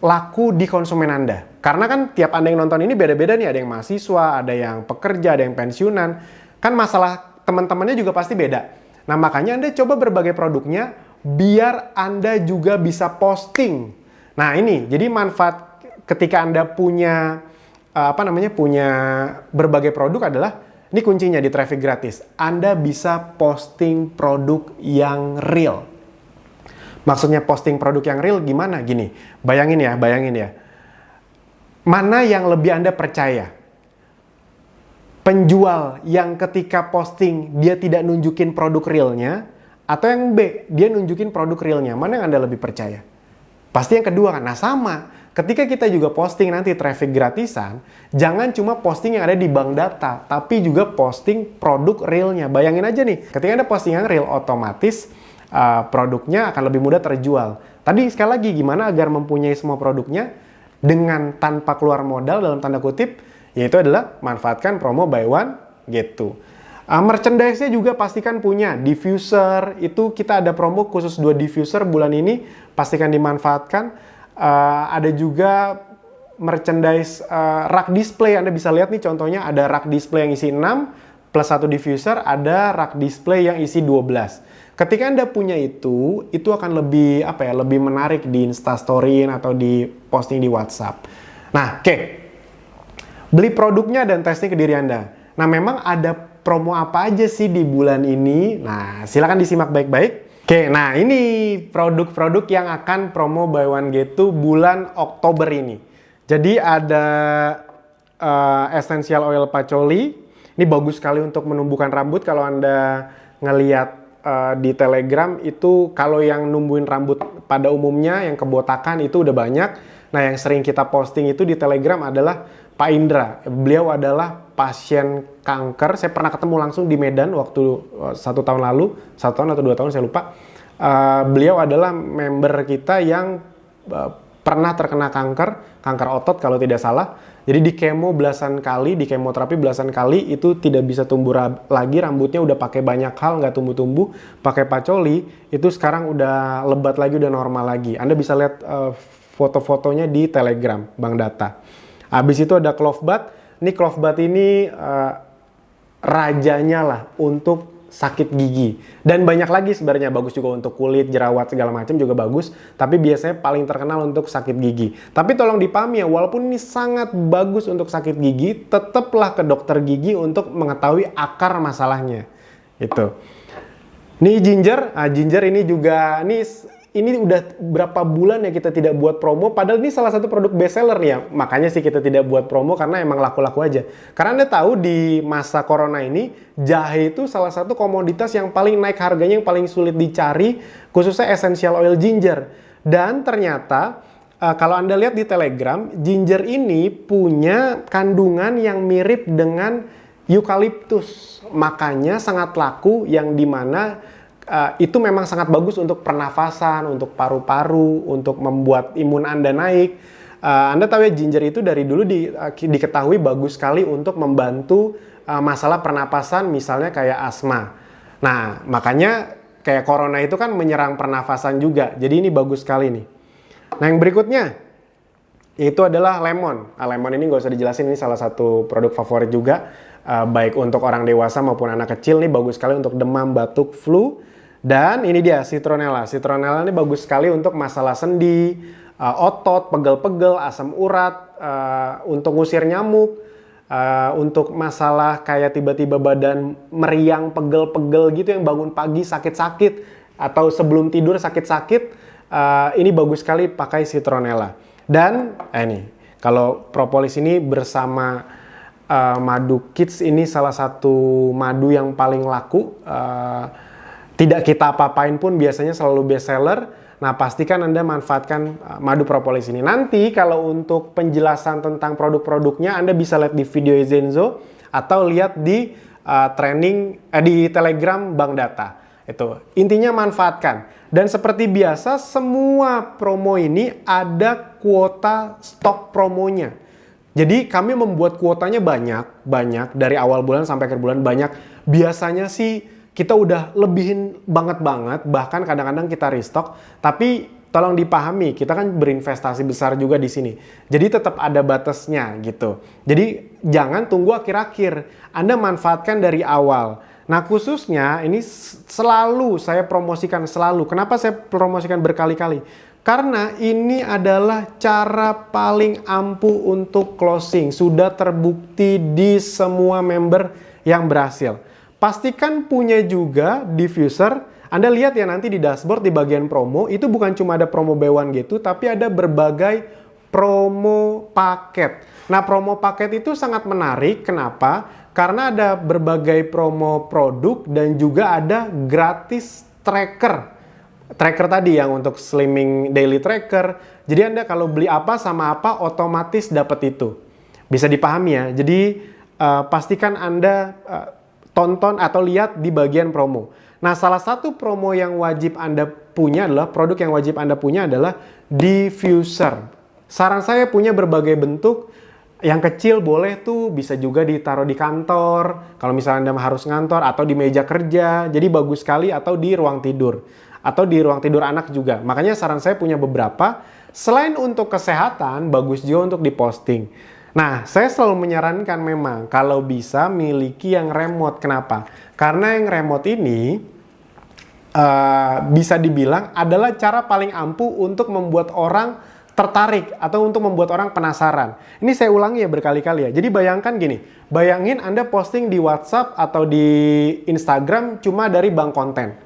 laku di konsumen Anda. Karena kan tiap Anda yang nonton ini beda-beda nih. Ada yang mahasiswa, ada yang pekerja, ada yang pensiunan. Kan masalah teman-temannya juga pasti beda. Nah, makanya Anda coba berbagai produknya biar Anda juga bisa posting. Nah, ini jadi manfaat ketika Anda punya punya berbagai produk adalah, ini kuncinya di traffic gratis. Anda bisa posting produk yang real. Maksudnya posting produk yang real gimana? Gini, bayangin ya. Mana yang lebih Anda percaya? Penjual yang ketika posting dia tidak nunjukin produk realnya, atau yang B, dia nunjukin produk realnya? Mana yang Anda lebih percaya? Pasti yang kedua kan? Nah sama. Ketika kita juga posting nanti traffic gratisan, jangan cuma posting yang ada di bank data, tapi juga posting produk realnya. Bayangin aja nih, ketika Anda posting yang real, otomatis produknya akan lebih mudah terjual. Tadi sekali lagi, gimana agar mempunyai semua produknya dengan tanpa keluar modal dalam tanda kutip, yaitu adalah manfaatkan promo buy one get two. Merchandise-nya juga pastikan punya. Diffuser, itu kita ada promo khusus 2 diffuser bulan ini, pastikan dimanfaatkan. Ada juga merchandise rak display. Anda bisa lihat nih contohnya, ada rak display yang isi 6 plus 1 diffuser, ada rak display yang isi 12. Ketika Anda punya itu akan lebih lebih menarik di Instastory atau di posting di WhatsApp. Nah, oke. Beli produknya dan testing ke diri Anda. Nah, memang ada promo apa aja sih di bulan ini? Nah, silakan disimak baik-baik. Oke, nah ini produk-produk yang akan promo buy one get two bulan Oktober ini. Jadi ada essential oil patchouli. Ini bagus sekali untuk menumbuhkan rambut. Kalau Anda ngelihat di Telegram itu, kalau yang numbuhin rambut pada umumnya yang kebotakan itu udah banyak. Nah, yang sering kita posting itu di Telegram adalah Pak Indra. Beliau adalah pasien kanker. Saya pernah ketemu langsung di Medan waktu 1 tahun lalu, 1 tahun atau 2 tahun saya lupa. Beliau adalah member kita yang pernah terkena kanker otot kalau tidak salah. Jadi di kemo belasan kali, di kemoterapi belasan kali, itu tidak bisa tumbuh lagi, rambutnya udah pakai banyak hal, nggak tumbuh-tumbuh, pakai pacoli, itu sekarang udah lebat lagi, udah normal lagi. Anda bisa lihat foto-fotonya di Telegram, Bang Data. Habis itu ada Clove Bath. Ini Clove Bath ini rajanya lah untuk sakit gigi. Dan banyak lagi sebenarnya, bagus juga untuk kulit, jerawat, segala macam juga bagus. Tapi biasanya paling terkenal untuk sakit gigi. Tapi tolong dipahami ya, walaupun ini sangat bagus untuk sakit gigi, tetaplah ke dokter gigi untuk mengetahui akar masalahnya. Itu. Ini ginger. Ginger ini juga, ini udah berapa bulan ya kita tidak buat promo, padahal ini salah satu produk best seller nih ya. Makanya sih kita tidak buat promo karena emang laku-laku aja. Karena Anda tahu di masa corona ini, jahe itu salah satu komoditas yang paling naik harganya, yang paling sulit dicari, khususnya essential oil ginger. Dan ternyata, kalau Anda lihat di Telegram, ginger ini punya kandungan yang mirip dengan eukaliptus. Makanya sangat laku, yang dimana itu memang sangat bagus untuk pernafasan, untuk paru-paru, untuk membuat imun Anda naik. Anda tahu ya, ginger itu dari dulu diketahui bagus sekali untuk membantu masalah pernapasan, misalnya kayak asma. Nah, makanya kayak corona itu kan menyerang pernafasan juga. Jadi ini bagus sekali nih. Nah, yang berikutnya itu adalah lemon. Lemon ini nggak usah dijelasin, ini salah satu produk favorit juga. Baik untuk orang dewasa maupun anak kecil, nih bagus sekali untuk demam, batuk, flu. Dan ini dia citronella. Citronella ini bagus sekali untuk masalah sendi, otot, pegel-pegel, asam urat, untuk ngusir nyamuk, untuk masalah kayak tiba-tiba badan meriang, pegel-pegel gitu, yang bangun pagi sakit-sakit atau sebelum tidur sakit-sakit, ini bagus sekali pakai citronella. Dan ini kalau propolis ini bersama madu kids, ini salah satu madu yang paling laku. Tidak kita apa-apain pun biasanya selalu best seller. Nah, pastikan Anda manfaatkan madu propolis ini. Nanti kalau untuk penjelasan tentang produk-produknya, Anda bisa lihat di video Zenzo atau lihat di di Telegram Bang Data. Itu intinya manfaatkan. Dan seperti biasa, semua promo ini ada kuota stok promonya. Jadi kami membuat kuotanya banyak dari awal bulan sampai akhir bulan banyak. Biasanya sih kita udah lebihin banget, bahkan kadang-kadang kita restock, tapi tolong dipahami, kita kan berinvestasi besar juga di sini. Jadi tetap ada batasnya gitu. Jadi jangan tunggu akhir-akhir, Anda manfaatkan dari awal. Nah, khususnya ini selalu saya promosikan selalu. Kenapa saya promosikan berkali-kali? Karena ini adalah cara paling ampuh untuk closing. Sudah terbukti di semua member yang berhasil. Pastikan punya juga diffuser. Anda lihat ya nanti di dashboard di bagian promo, itu bukan cuma ada promo buy one get two, tapi ada berbagai promo paket. Nah, promo paket itu sangat menarik. Kenapa? Karena ada berbagai promo produk dan juga ada gratis tracker. Tracker tadi yang untuk slimming daily tracker. Jadi Anda kalau beli apa sama apa otomatis dapat itu. Bisa dipahami ya. Jadi pastikan Anda tonton atau lihat di bagian promo. Nah, salah satu promo yang wajib Anda punya adalah, produk yang wajib Anda punya adalah diffuser. Saran saya punya berbagai bentuk. Yang kecil boleh tuh, bisa juga ditaruh di kantor, kalau misalnya Anda harus ngantor, atau di meja kerja, jadi bagus sekali, atau di ruang tidur. Atau di ruang tidur anak juga. Makanya saran saya punya beberapa. Selain untuk kesehatan, bagus juga untuk diposting. Nah, saya selalu menyarankan memang kalau bisa miliki yang remote. Kenapa? Karena yang remote ini bisa dibilang adalah cara paling ampuh untuk membuat orang tertarik atau untuk membuat orang penasaran. Ini saya ulangi ya berkali-kali ya. Jadi bayangkan gini, bayangin Anda posting di WhatsApp atau di Instagram cuma dari bank konten.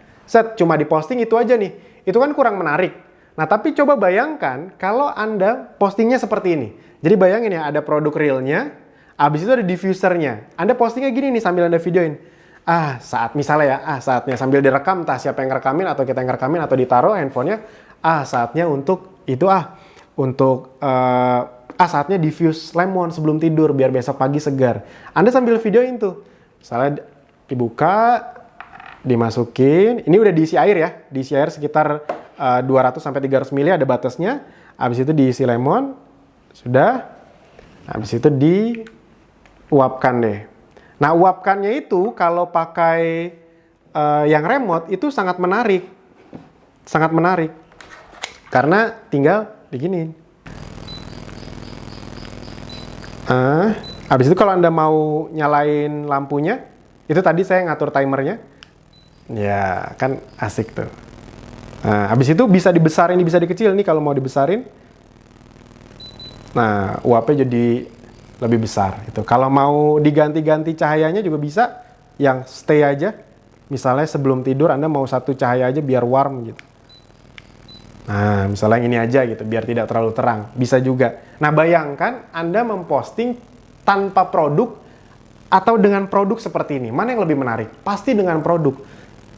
Cuma diposting itu aja nih. Itu kan kurang menarik. Nah, tapi coba bayangkan kalau Anda postingnya seperti ini. Jadi bayangin ya, ada produk realnya, abis itu ada diffusernya. Anda postingnya gini nih sambil Anda videoin. Saatnya sambil direkam, entah siapa yang ngerekamin atau kita yang ngerekamin atau ditaruh handphonenya. Saatnya untuk itu saatnya diffuse lemon sebelum tidur biar besok pagi segar. Anda sambil videoin tuh. Misalnya dibuka, dimasukin. Ini udah diisi air ya. Diisi air sekitar 200 sampai 300 ml ada batasnya. habis itu diisi lemon, sudah, habis itu diuapkan deh. Nah, uapkannya itu kalau pakai yang remote itu sangat menarik. Sangat menarik. Karena tinggal diginiin. Habis itu kalau Anda mau nyalain lampunya, itu tadi saya ngatur timernya. Ya, kan asik tuh. Nah, habis itu bisa dibesarin, bisa dikecil nih kalau mau dibesarin. Nah, uapnya jadi lebih besar. Itu. Kalau mau diganti-ganti cahayanya juga bisa, yang stay aja. Misalnya sebelum tidur Anda mau satu cahaya aja biar warm gitu. Nah, misalnya ini aja gitu, biar tidak terlalu terang. Bisa juga. Nah, bayangkan Anda memposting tanpa produk atau dengan produk seperti ini. Mana yang lebih menarik? Pasti dengan produk.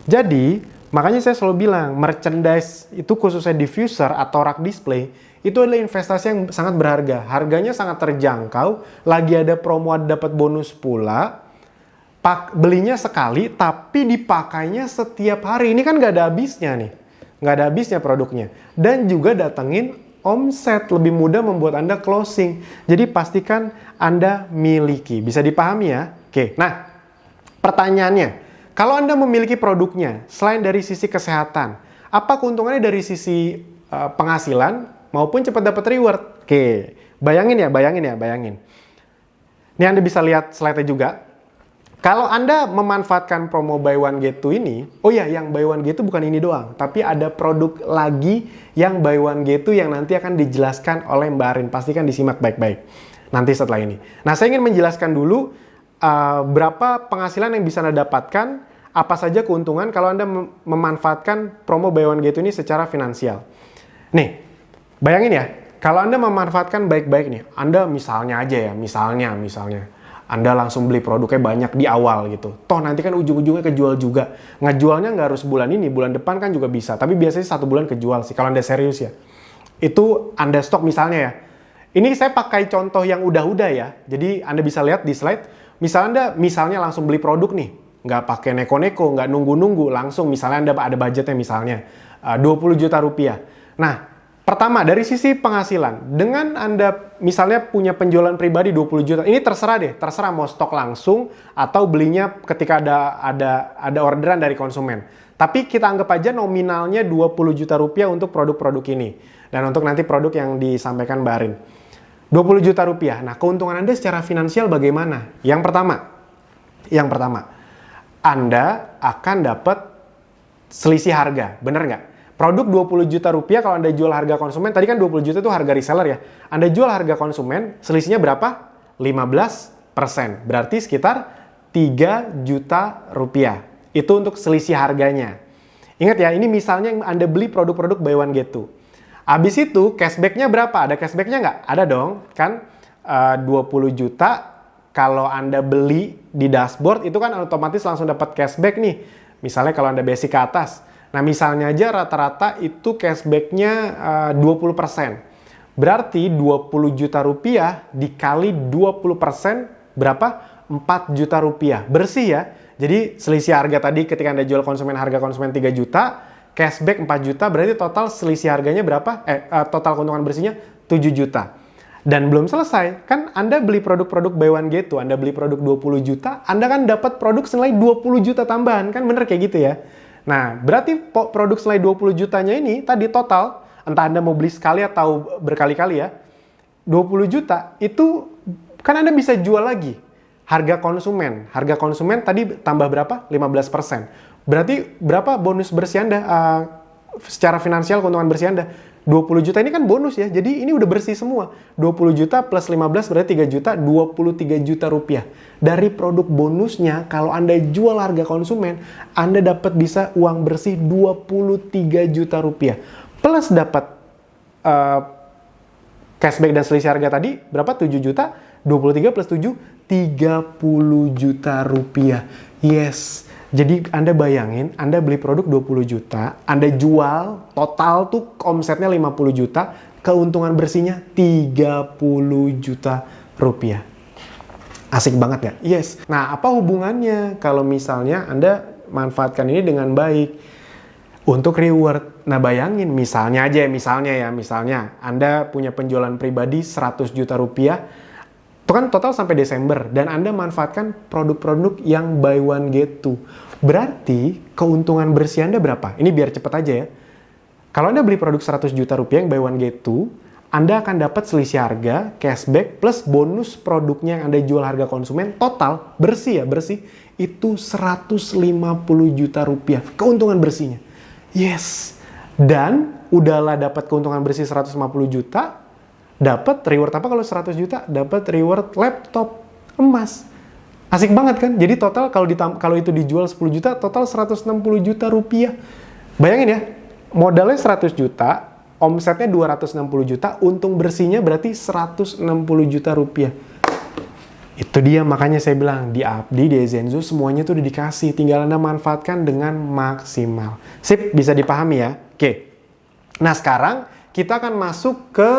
Jadi, makanya saya selalu bilang, merchandise itu khususnya diffuser atau rak display, itu adalah investasi yang sangat berharga. Harganya sangat terjangkau, lagi ada promo, dapat bonus pula. Belinya sekali, tapi dipakainya setiap hari. Ini kan nggak ada habisnya nih. Nggak ada habisnya produknya. Dan juga datengin omset, lebih mudah membuat Anda closing. Jadi pastikan Anda miliki. Bisa dipahami ya? Oke, nah pertanyaannya, kalau Anda memiliki produknya, selain dari sisi kesehatan, apa keuntungannya dari sisi penghasilan maupun cepat dapat reward? Oke, bayangin ya. Ini Anda bisa lihat slide-nya juga. Kalau Anda memanfaatkan promo buy one get two ini, oh ya, yang buy one get two bukan ini doang, tapi ada produk lagi yang buy one get two yang nanti akan dijelaskan oleh Mbak Arin. Pastikan disimak baik-baik nanti setelah ini. Nah, saya ingin menjelaskan dulu berapa penghasilan yang bisa Anda dapatkan, apa saja keuntungan kalau Anda memanfaatkan promo buy one get two ini secara finansial. Nih, bayangin ya, kalau Anda memanfaatkan baik-baik nih, Anda misalnya aja ya, misalnya, Anda langsung beli produknya banyak di awal gitu. Toh nanti kan ujung-ujungnya kejual juga. Ngejualnya nggak harus bulan ini, bulan depan kan juga bisa. Tapi biasanya 1 bulan kejual sih, kalau Anda serius ya. Itu Anda stok misalnya ya. Ini saya pakai contoh yang udah-udah ya. Jadi Anda bisa lihat di slide. Misalnya langsung beli produk nih. Nggak pakai neko-neko, nggak nunggu-nunggu. Langsung misalnya Anda ada budgetnya misalnya 20 juta rupiah. Nah, pertama, dari sisi penghasilan, dengan Anda misalnya punya penjualan pribadi 20 juta, ini terserah mau stok langsung atau belinya ketika ada orderan dari konsumen. Tapi kita anggap aja nominalnya 20 juta rupiah untuk produk-produk ini. Dan untuk nanti produk yang disampaikan Mbak Arin. 20 juta rupiah. Nah, keuntungan Anda secara finansial bagaimana? Yang pertama, Anda akan dapat selisih harga, bener nggak? Produk 20 juta rupiah kalau Anda jual harga konsumen, tadi kan 20 juta itu harga reseller ya. Anda jual harga konsumen, selisihnya berapa? 15%. Berarti sekitar 3 juta rupiah. Itu untuk selisih harganya. Ingat ya, ini misalnya Anda beli produk-produk buy one get two. Habis itu cashback-nya berapa? Ada cashback-nya nggak? Ada dong. Kan 20 juta kalau Anda beli di dashboard itu kan otomatis langsung dapat cashback nih. Misalnya kalau Anda basic ke atas. Nah, misalnya aja rata-rata itu cashback-nya 20%. Berarti 20 juta rupiah dikali 20% berapa? 4 juta rupiah. Bersih ya. Jadi selisih harga tadi ketika Anda jual harga konsumen 3 juta, cashback 4 juta, berarti total selisih harganya berapa? Total keuntungan bersihnya 7 juta. Dan belum selesai, kan Anda beli produk-produk buy one get two, Anda beli produk 20 juta, Anda kan dapat produk senilai 20 juta tambahan, kan bener kayak gitu ya. Nah, berarti produk senilai 20 jutanya ini tadi total, entah Anda mau beli sekali atau berkali-kali ya, 20 juta itu kan Anda bisa jual lagi. Harga konsumen tadi tambah berapa? 15%. Berarti berapa bonus bersih Anda? Secara finansial keuntungan bersih Anda? 20 juta ini kan bonus ya, jadi ini udah bersih semua. 20 juta plus 15 berarti 3 juta, 23 juta rupiah. Dari produk bonusnya, kalau Anda jual harga konsumen, Anda dapat bisa uang bersih 23 juta rupiah. Plus dapat cashback dan selisih harga tadi, berapa? 7 juta, 23 plus 7, 30 juta rupiah. Yes. Jadi Anda bayangin, Anda beli produk 20 juta, Anda jual, total tuh omsetnya 50 juta, keuntungan bersihnya 30 juta rupiah. Asik banget ya? Yes. Nah, apa hubungannya kalau misalnya Anda manfaatkan ini dengan baik? untuk reward. Nah bayangin misalnya Anda punya penjualan pribadi 100 juta rupiah, itu kan total sampai Desember, dan Anda manfaatkan produk-produk yang buy one get two. Berarti keuntungan bersih Anda berapa? Ini biar cepet aja ya. Kalau Anda beli produk 100 juta rupiah yang buy one get two, Anda akan dapat selisih harga, cashback, plus bonus produknya yang Anda jual harga konsumen, total bersih itu 150 juta rupiah keuntungan bersihnya. Yes. Dan udahlah dapat keuntungan bersih 150 juta, dapat reward apa kalau 100 juta? Dapat reward laptop emas. Asik banget kan? Jadi total kalau itu dijual 10 juta, total 160 juta rupiah. Bayangin ya, modalnya 100 juta, omsetnya 260 juta, untung bersihnya berarti 160 juta rupiah. Itu dia, makanya saya bilang di Abdi, di Ezenzo semuanya tuh udah dikasih, tinggal Anda manfaatkan dengan maksimal. Sip, bisa dipahami ya? Oke. Nah sekarang kita akan masuk ke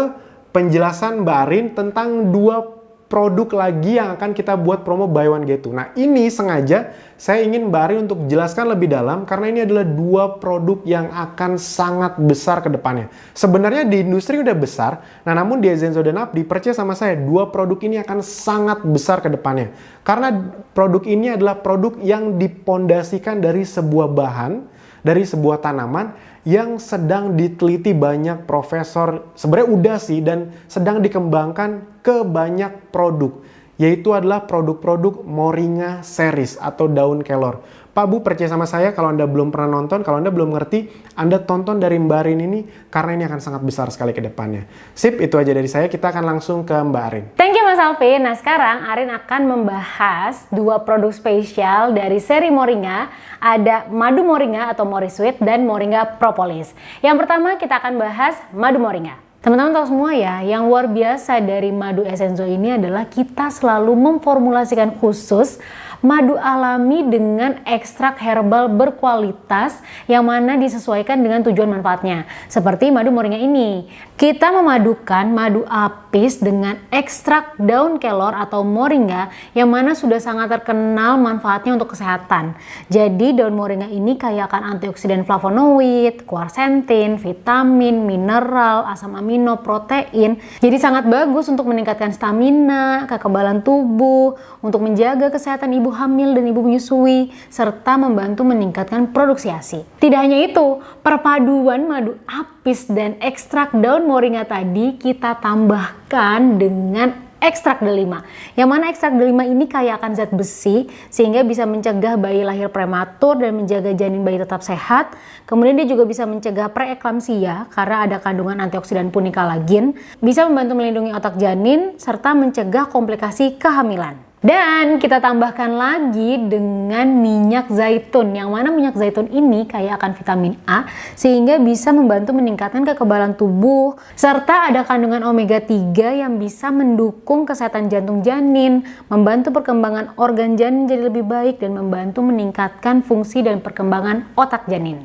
penjelasan Mbak Arin tentang 2 produk lagi yang akan kita buat promo buy one get two. Nah ini sengaja saya ingin Mbak Arin untuk jelaskan lebih dalam karena ini adalah 2 produk yang akan sangat besar ke depannya. Sebenarnya di industri udah besar, nah namun di Ezenzo dan Abdi, percaya sama saya, 2 produk ini akan sangat besar ke depannya. Karena produk ini adalah produk yang dipondasikan dari sebuah bahan, dari sebuah tanaman yang sedang diteliti banyak profesor, sebenarnya udah sih, dan sedang dikembangkan ke banyak produk, yaitu adalah produk-produk Moringa series atau daun kelor. Pak Bu, percaya sama saya, kalau Anda belum pernah nonton, kalau Anda belum ngerti, Anda tonton dari Mbak Arin ini, karena ini akan sangat besar sekali ke depannya. Sip, itu aja dari saya, kita akan langsung ke Mbak Arin. Thank you Mas Alvin. Nah sekarang Arin akan membahas 2 produk spesial dari seri Moringa. Ada madu Moringa atau Mori Sweet dan Moringa Propolis. Yang pertama kita akan bahas madu Moringa. Teman-teman tahu semua ya, yang luar biasa dari madu Ezenzo ini adalah kita selalu memformulasikan khusus madu alami dengan ekstrak herbal berkualitas yang mana disesuaikan dengan tujuan manfaatnya. Seperti madu Moringa ini. Kita memadukan madu apis dengan ekstrak daun kelor atau moringa yang mana sudah sangat terkenal manfaatnya untuk kesehatan. Jadi daun moringa ini kaya akan antioksidan flavonoid, quercetin, vitamin, mineral, asam amino, protein. Jadi sangat bagus untuk meningkatkan stamina, kekebalan tubuh, untuk menjaga kesehatan ibu hamil dan ibu menyusui, serta membantu meningkatkan produksi ASI. Tidak hanya itu, perpaduan madu apis dan ekstrak daun moringa tadi kita tambahkan dengan ekstrak delima. Yang mana ekstrak delima ini kaya akan zat besi sehingga bisa mencegah bayi lahir prematur dan menjaga janin bayi tetap sehat. Kemudian dia juga bisa mencegah preeklamsia karena ada kandungan antioksidan punicalagin, bisa membantu melindungi otak janin serta mencegah komplikasi kehamilan. Dan kita tambahkan lagi dengan minyak zaitun, yang mana minyak zaitun ini kaya akan vitamin A sehingga bisa membantu meningkatkan kekebalan tubuh, serta ada kandungan omega 3 yang bisa mendukung kesehatan jantung janin, membantu perkembangan organ janin jadi lebih baik dan membantu meningkatkan fungsi dan perkembangan otak janin.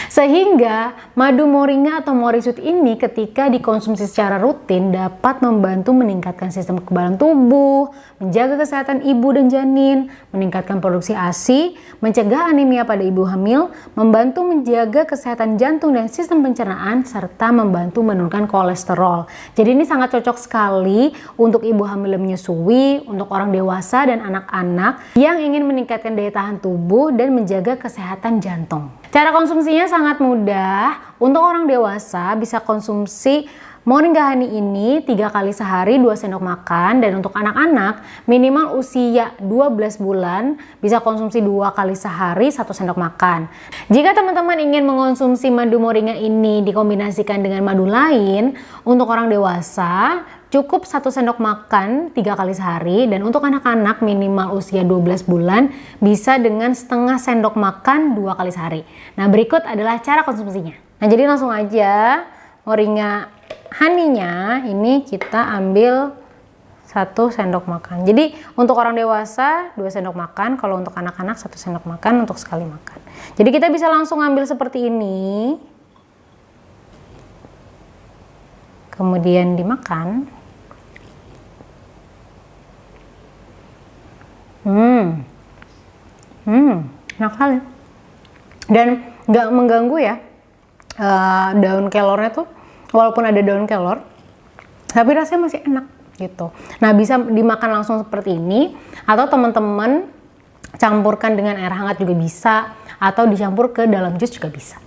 Sehingga madu moringa atau Mori Sweet ini ketika dikonsumsi secara rutin dapat membantu meningkatkan sistem kekebalan tubuh, menjaga kesehatan ibu dan janin, meningkatkan produksi ASI, mencegah anemia pada ibu hamil, membantu menjaga kesehatan jantung dan sistem pencernaan, serta membantu menurunkan kolesterol. Jadi ini sangat cocok sekali untuk ibu hamil yang menyusui, untuk orang dewasa dan anak-anak yang ingin meningkatkan daya tahan tubuh dan menjaga kesehatan jantung. Cara konsumsinya sangat mudah. Untuk orang dewasa bisa konsumsi Moringa Honey ini 3 kali sehari 2 sendok makan, dan untuk anak-anak minimal usia 12 bulan bisa konsumsi 2 kali sehari 1 sendok makan. Jika teman-teman ingin mengonsumsi madu moringa ini dikombinasikan dengan madu lain, untuk orang dewasa cukup 1 sendok makan 3 kali sehari, dan untuk anak-anak minimal usia 12 bulan bisa dengan setengah sendok makan 2 kali sehari. Nah berikut adalah cara konsumsinya. Nah jadi langsung aja Moringa Honey-nya ini kita ambil 1 sendok makan. Jadi untuk orang dewasa 2 sendok makan, kalau untuk anak-anak 1 sendok makan untuk sekali makan. Jadi kita bisa langsung ambil seperti ini. Kemudian dimakan. Enak sekali. Dan nggak mengganggu ya. Daun kelornya tuh walaupun ada daun kelor, tapi rasanya masih enak gitu. Nah, bisa dimakan langsung seperti ini, atau teman-teman campurkan dengan air hangat juga bisa, atau dicampur ke dalam jus juga bisa.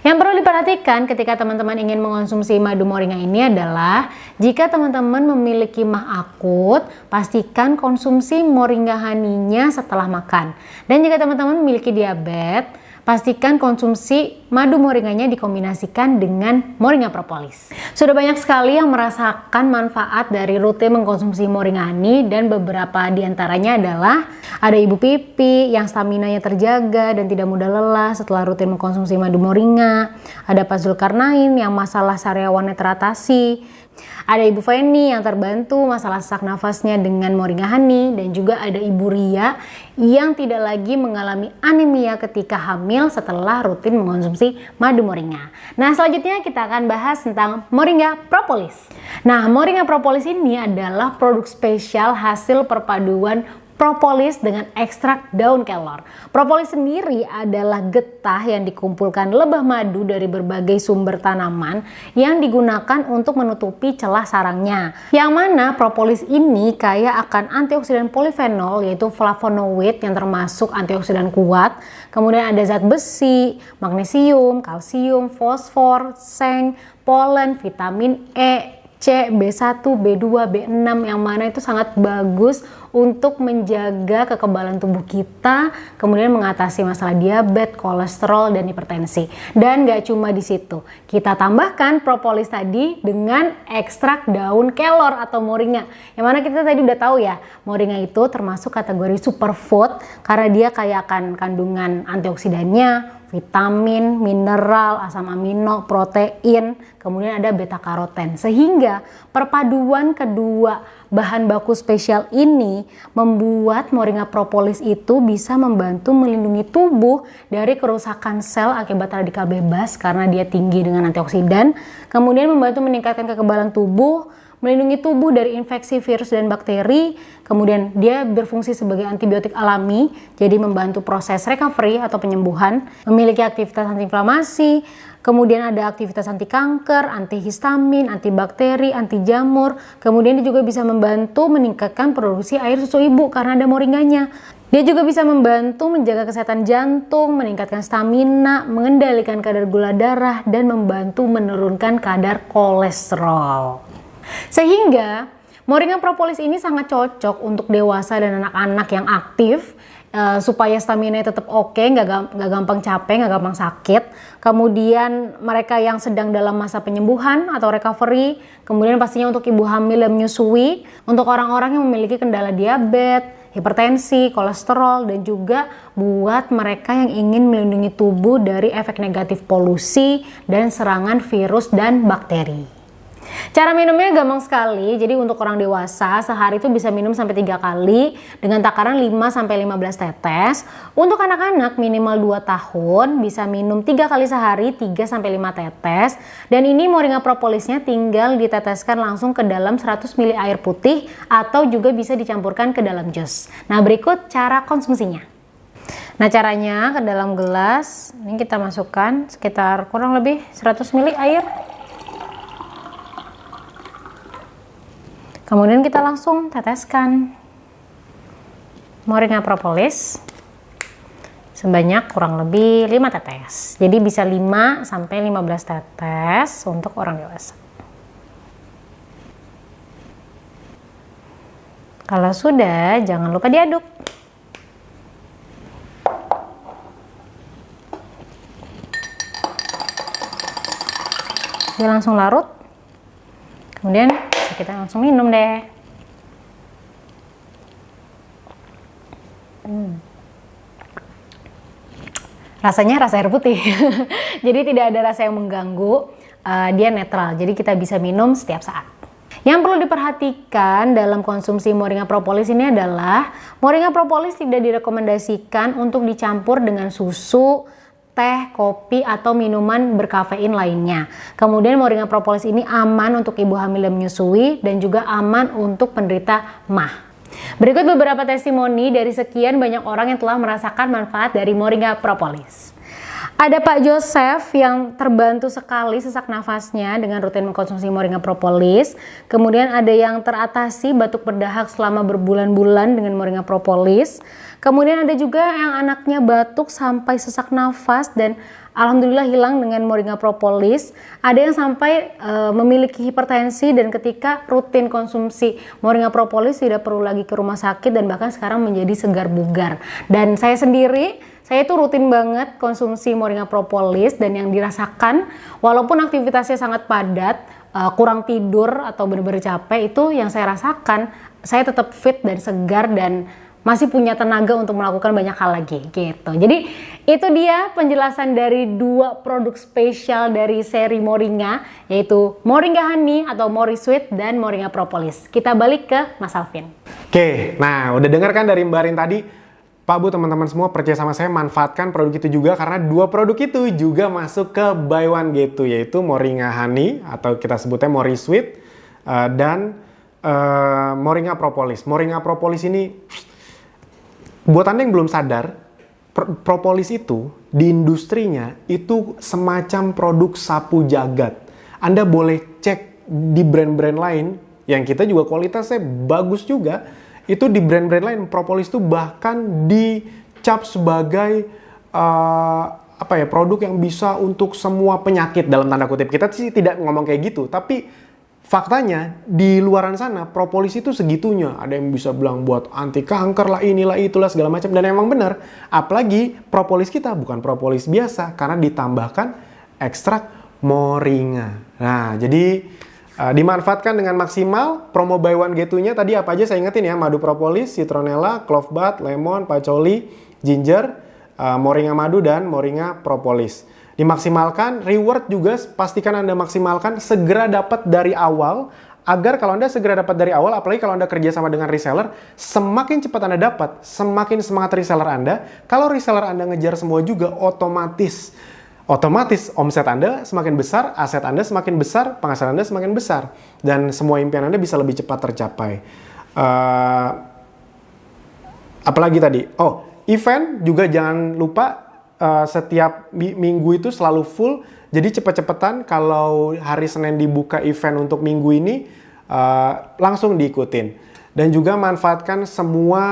Yang perlu diperhatikan ketika teman-teman ingin mengonsumsi madu moringa ini adalah jika teman-teman memiliki mah akut, pastikan konsumsi moringa honey-nya setelah makan. Dan jika teman-teman memiliki diabetes, pastikan konsumsi madu moringanya dikombinasikan dengan moringa propolis. Sudah banyak sekali yang merasakan manfaat dari rutin mengkonsumsi moringa honey, dan beberapa diantaranya adalah ada ibu pipi yang staminanya terjaga dan tidak mudah lelah setelah rutin mengkonsumsi madu moringa, ada Pak Zulkarnain yang masalah sariawannya teratasi, ada Ibu Feni yang terbantu masalah sesak nafasnya dengan moringa honey, dan juga ada Ibu Ria yang tidak lagi mengalami anemia ketika hamil setelah rutin mengonsumsi madu moringa. Nah, selanjutnya kita akan bahas tentang moringa propolis. Nah, moringa propolis ini adalah produk spesial hasil perpaduan propolis dengan ekstrak daun kelor. Propolis sendiri adalah getah yang dikumpulkan lebah madu dari berbagai sumber tanaman yang digunakan untuk menutupi celah sarangnya. Yang mana propolis ini kaya akan antioksidan polifenol, yaitu flavonoid yang termasuk antioksidan kuat. Kemudian ada zat besi, magnesium, kalsium, fosfor, seng, polen, vitamin E, C, B1, B2, B6 yang mana itu sangat bagus untuk menjaga kekebalan tubuh kita, kemudian mengatasi masalah diabetes, kolesterol, dan hipertensi. Dan gak cuma di situ, kita tambahkan propolis tadi dengan ekstrak daun kelor atau moringa. Yang mana kita tadi udah tahu ya, moringa itu termasuk kategori superfood karena dia kaya akan kandungan antioksidannya, vitamin, mineral, asam amino, protein, kemudian ada beta karoten. Sehingga perpaduan kedua bahan baku spesial ini membuat moringa propolis itu bisa membantu melindungi tubuh dari kerusakan sel akibat radikal bebas karena dia tinggi dengan antioksidan, kemudian membantu meningkatkan kekebalan tubuh, melindungi tubuh dari infeksi virus dan bakteri, kemudian dia berfungsi sebagai antibiotik alami, jadi membantu proses recovery atau penyembuhan, memiliki aktivitas antiinflamasi, kemudian ada aktivitas anti kanker, antihistamin, antibakteri, anti jamur, kemudian dia juga bisa membantu meningkatkan produksi air susu ibu karena ada moringanya. Dia juga bisa membantu menjaga kesehatan jantung, meningkatkan stamina, mengendalikan kadar gula darah, dan membantu menurunkan kadar kolesterol. Sehingga moringa propolis ini sangat cocok untuk dewasa dan anak-anak yang aktif, supaya stamina tetap oke, nggak gampang capek, nggak gampang sakit. Kemudian mereka yang sedang dalam masa penyembuhan atau recovery, kemudian pastinya untuk ibu hamil dan menyusui, untuk orang-orang yang memiliki kendala diabetes, hipertensi, kolesterol, dan juga buat mereka yang ingin melindungi tubuh dari efek negatif polusi dan serangan virus dan bakteri. Cara minumnya gampang sekali, jadi untuk orang dewasa sehari itu bisa minum sampai 3 kali dengan takaran 5-15 tetes. Untuk anak-anak minimal 2 tahun bisa minum 3 kali sehari 3-5 tetes. Dan ini moringa propolisnya tinggal diteteskan langsung ke dalam 100 ml air putih atau juga bisa dicampurkan ke dalam jus. Nah, berikut cara konsumsinya. Nah, caranya ke dalam gelas, ini kita masukkan sekitar kurang lebih 100 ml air. Kemudian kita langsung teteskan moringa propolis sebanyak kurang lebih 5 tetes. Jadi bisa 5-15 tetes untuk orang dewasa. Kalau sudah, jangan lupa diaduk. Dia langsung larut. Kemudian kita langsung minum deh. Rasanya rasa air putih. Jadi tidak ada rasa yang mengganggu, dia netral. Jadi kita bisa minum setiap saat. Yang perlu diperhatikan dalam konsumsi moringa propolis ini adalah moringa propolis tidak direkomendasikan untuk dicampur dengan susu, teh, kopi, atau minuman berkafein lainnya. Kemudian moringa propolis ini aman untuk ibu hamil dan menyusui dan juga aman untuk penderita MAH. Berikut beberapa testimoni dari sekian banyak orang yang telah merasakan manfaat dari moringa propolis. Ada Pak Joseph yang terbantu sekali sesak nafasnya dengan rutin mengkonsumsi Moringa Propolis. Kemudian ada yang teratasi batuk berdahak selama berbulan-bulan dengan Moringa Propolis. Kemudian ada juga yang anaknya batuk sampai sesak nafas dan alhamdulillah hilang dengan Moringa Propolis. Ada yang sampai memiliki hipertensi dan ketika rutin konsumsi Moringa Propolis tidak perlu lagi ke rumah sakit dan bahkan sekarang menjadi segar bugar. Dan saya sendiri, saya itu rutin banget konsumsi Moringa Propolis dan yang dirasakan walaupun aktivitasnya sangat padat, kurang tidur atau benar-benar capek, itu yang saya rasakan saya tetap fit dan segar dan masih punya tenaga untuk melakukan banyak hal lagi gitu. Jadi itu dia penjelasan dari 2 produk spesial dari seri Moringa, yaitu Moringa Honey atau Mori Sweet dan Moringa Propolis. Kita balik ke Mas Alvin. Oke, nah udah dengar kan dari Mbak Rin tadi? Pak Bu, teman-teman semua percaya sama saya, manfaatkan produk itu juga karena 2 produk itu juga masuk ke buy one get two, yaitu Moringa Honey atau kita sebutnya Mori Sweet dan Moringa Propolis. Moringa Propolis ini buat Anda yang belum sadar, propolis itu di industrinya itu semacam produk sapu jagat. Anda boleh cek di brand-brand lain yang kita juga kualitasnya bagus juga. Itu di brand-brand lain, propolis itu bahkan dicap sebagai produk yang bisa untuk semua penyakit dalam tanda kutip. Kita sih tidak ngomong kayak gitu, tapi faktanya di luaran sana propolis itu segitunya. Ada yang bisa bilang buat anti kanker lah, inilah itulah segala macam, dan emang benar. Apalagi propolis kita bukan propolis biasa karena ditambahkan ekstrak moringa. Nah, jadi dimanfaatkan dengan maksimal. Promo buy one get two-nya tadi apa aja saya ingetin ya: madu propolis, citronella, clove bud, lemon, patchouli, ginger, moringa madu dan moringa propolis. Dimaksimalkan, reward juga pastikan Anda maksimalkan, segera dapat dari awal, agar kalau Anda segera dapat dari awal, apalagi kalau Anda kerja sama dengan reseller, semakin cepat Anda dapat, semakin semangat reseller Anda. Kalau reseller Anda ngejar semua juga, otomatis omset Anda semakin besar, aset Anda semakin besar, penghasilan Anda semakin besar, dan semua impian Anda bisa lebih cepat tercapai. Apalagi tadi? Event juga jangan lupa, setiap minggu itu selalu full, jadi cepet-cepetan kalau hari Senin dibuka event untuk minggu ini, langsung diikutin. Dan juga manfaatkan semua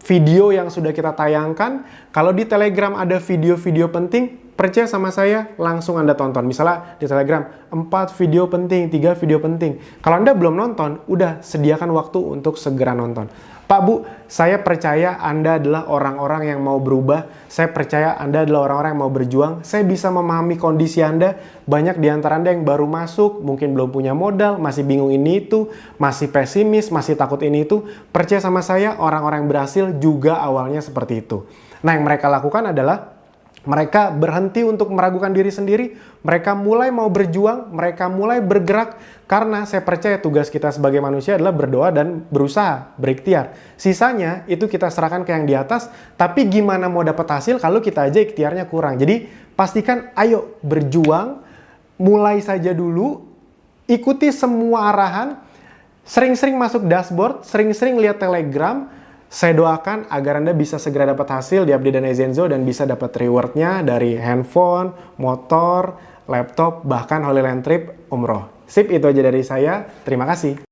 video yang sudah kita tayangkan. Kalau di Telegram ada video-video penting, percaya sama saya, langsung Anda tonton. Misalnya di Telegram, 4 video penting, 3 video penting. Kalau Anda belum nonton, udah sediakan waktu untuk segera nonton. Pak Bu, saya percaya Anda adalah orang-orang yang mau berubah. Saya percaya Anda adalah orang-orang yang mau berjuang. Saya bisa memahami kondisi Anda. Banyak di antara Anda yang baru masuk, mungkin belum punya modal, masih bingung ini itu, masih pesimis, masih takut ini itu. Percaya sama saya, orang-orang yang berhasil juga awalnya seperti itu. Nah, yang mereka lakukan adalah mereka berhenti untuk meragukan diri sendiri, mereka mulai mau berjuang, mereka mulai bergerak, karena saya percaya tugas kita sebagai manusia adalah berdoa dan berusaha, berikhtiar. Sisanya itu kita serahkan ke yang di atas, tapi gimana mau dapat hasil kalau kita aja ikhtiarnya kurang. Jadi pastikan ayo berjuang, mulai saja dulu, ikuti semua arahan, sering-sering masuk dashboard, sering-sering lihat Telegram. Saya doakan agar Anda bisa segera dapat hasil di Abdi dan Ezenzo dan bisa dapat rewardnya dari handphone, motor, laptop, bahkan Holy Land Trip, umroh. Sip, itu aja dari saya. Terima kasih.